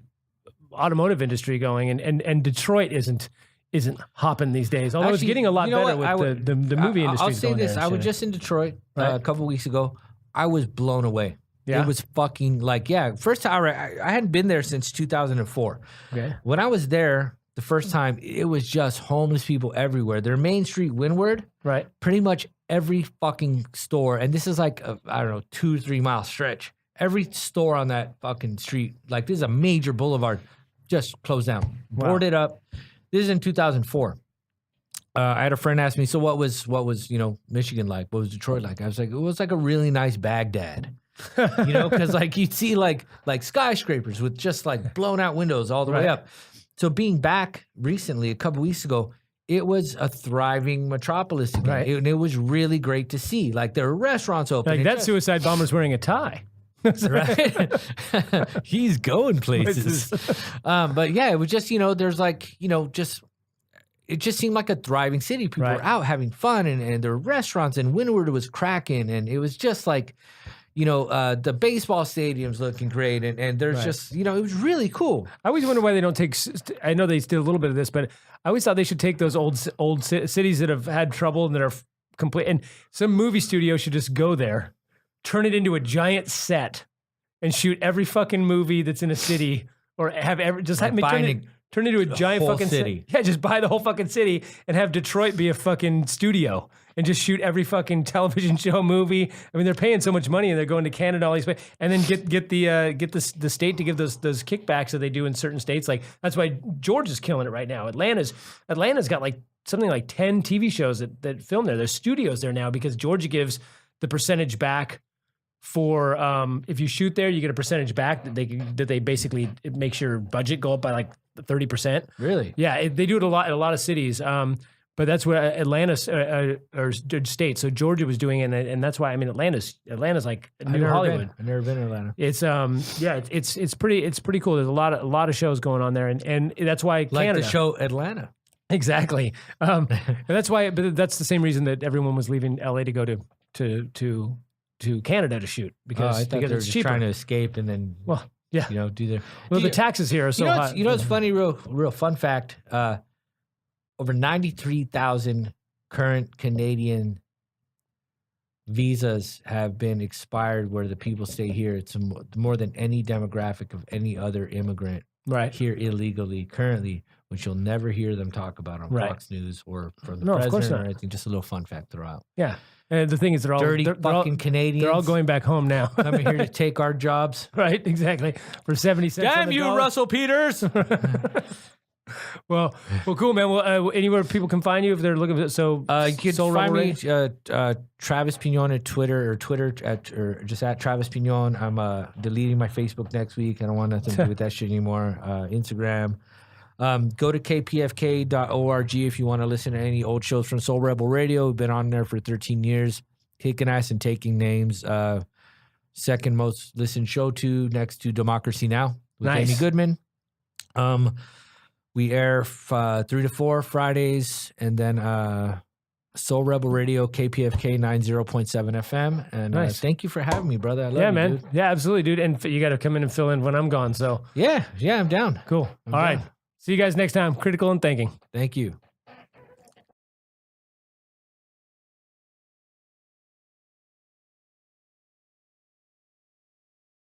B: automotive industry going and Detroit isn't hopping these days. Although it's getting a lot better with the movie industry.
C: I'll say this. I was just in Detroit a couple of weeks ago. I was blown away. Yeah. It was fucking first time I hadn't been there since 2004. Okay. When I was there the first time, it was just homeless people everywhere. Their main street, Windward, pretty much every fucking store, and this is like a, 2 to 3 mile stretch. Every store on that fucking street, like this is a major boulevard, just closed down, boarded up. This is in 2004. I had a friend ask me, so what was Michigan like? What was Detroit like? I was like, it was like a really nice Baghdad. Because like you'd see like skyscrapers with just like blown out windows all the way up. So being back recently, a couple weeks ago, it was a thriving metropolis again. Right. It was really great to see. Like there were restaurants open.
B: Like that suicide bomber's wearing a tie.
C: Right. He's going places. But yeah, it was just, there's like, it just seemed like a thriving city. People were out having fun and there were restaurants and Windward was cracking. And it was just like, the baseball stadium's looking great. And there's just, it was really cool.
B: I always wonder why they don't take, I know they did a little bit of this, but I always thought they should take those old cities that have had trouble and that are complete. And some movie studio should just go there, turn it into a giant set and shoot every fucking movie that's in a city or have turn into a giant fucking
C: city.
B: Yeah, just buy the whole fucking city and have Detroit be a fucking studio and just shoot every fucking television show, movie. I mean, they're paying so much money and they're going to Canada all these ways, and then get the state to give those kickbacks that they do in certain states. Like that's why Georgia's killing it right now. Atlanta's got like something like 10 TV shows that film there. There's studios there now because Georgia gives the percentage back. For if you shoot there, you get a percentage back that they basically, it makes your budget go up by like 30%.
C: Really?
B: Yeah, they do it a lot of cities. But that's what Atlanta's or state. So Georgia was doing it, and that's why Atlanta's like new Hollywood.
C: I've never been to Atlanta.
B: It's pretty cool. There's a lot of shows going on there, and that's why
C: like
B: Canada.
C: the show Atlanta.
B: Exactly. And that's why. But that's the same reason that everyone was leaving LA to go to Canada to shoot because
C: I thought they were
B: it's
C: just
B: cheaper.
C: trying to escape and then
B: Well, yeah.
C: do their.
B: Well,
C: Do
B: the taxes here are so high.
C: You know what's funny? Real fun fact. Over 93,000 current Canadian visas have been expired where the people stay here. It's more than any demographic of any other immigrant
B: Right.
C: here illegally currently, which you'll never hear them talk about on
B: Right.
C: Fox News or from the
B: No, of course
C: president or
B: not.
C: anything. Just a little fun fact throughout.
B: Yeah. And the thing is,
C: Dirty
B: they're
C: fucking Canadians.
B: They're all going back home now.
C: coming here to take our jobs.
B: Right. Exactly. For 70 cents. on
C: Damn
B: the
C: you,
B: dollar.
C: Russell Peters.
B: Well, cool, man. Well, anywhere people can find you if they're looking for so.
C: You can
B: Soul
C: find
B: Rebel
C: me Travis Pinon at Twitter or just at Travis Pinon. I'm deleting my Facebook next week. I don't want nothing to do with that shit anymore. Instagram. Go to kpfk.org if you want to listen to any old shows from Soul Rebel Radio. We've been on there for 13 years, kicking ass and taking names. Second most listened show next to Democracy Now! With
B: Nice.
C: Amy Goodman. We air 3 to 4 Fridays, and then Soul Rebel Radio, KPFK 90.7 FM. And
B: Nice.
C: thank you for having me, brother. I love
B: Yeah,
C: you,
B: man.
C: dude.
B: Yeah, absolutely, dude. And you got to come in and fill in when I'm gone. So
C: Yeah, I'm down.
B: cool.
C: I'm
B: All right.
C: down.
B: See you guys next time. Critical and thinking.
C: Thank you.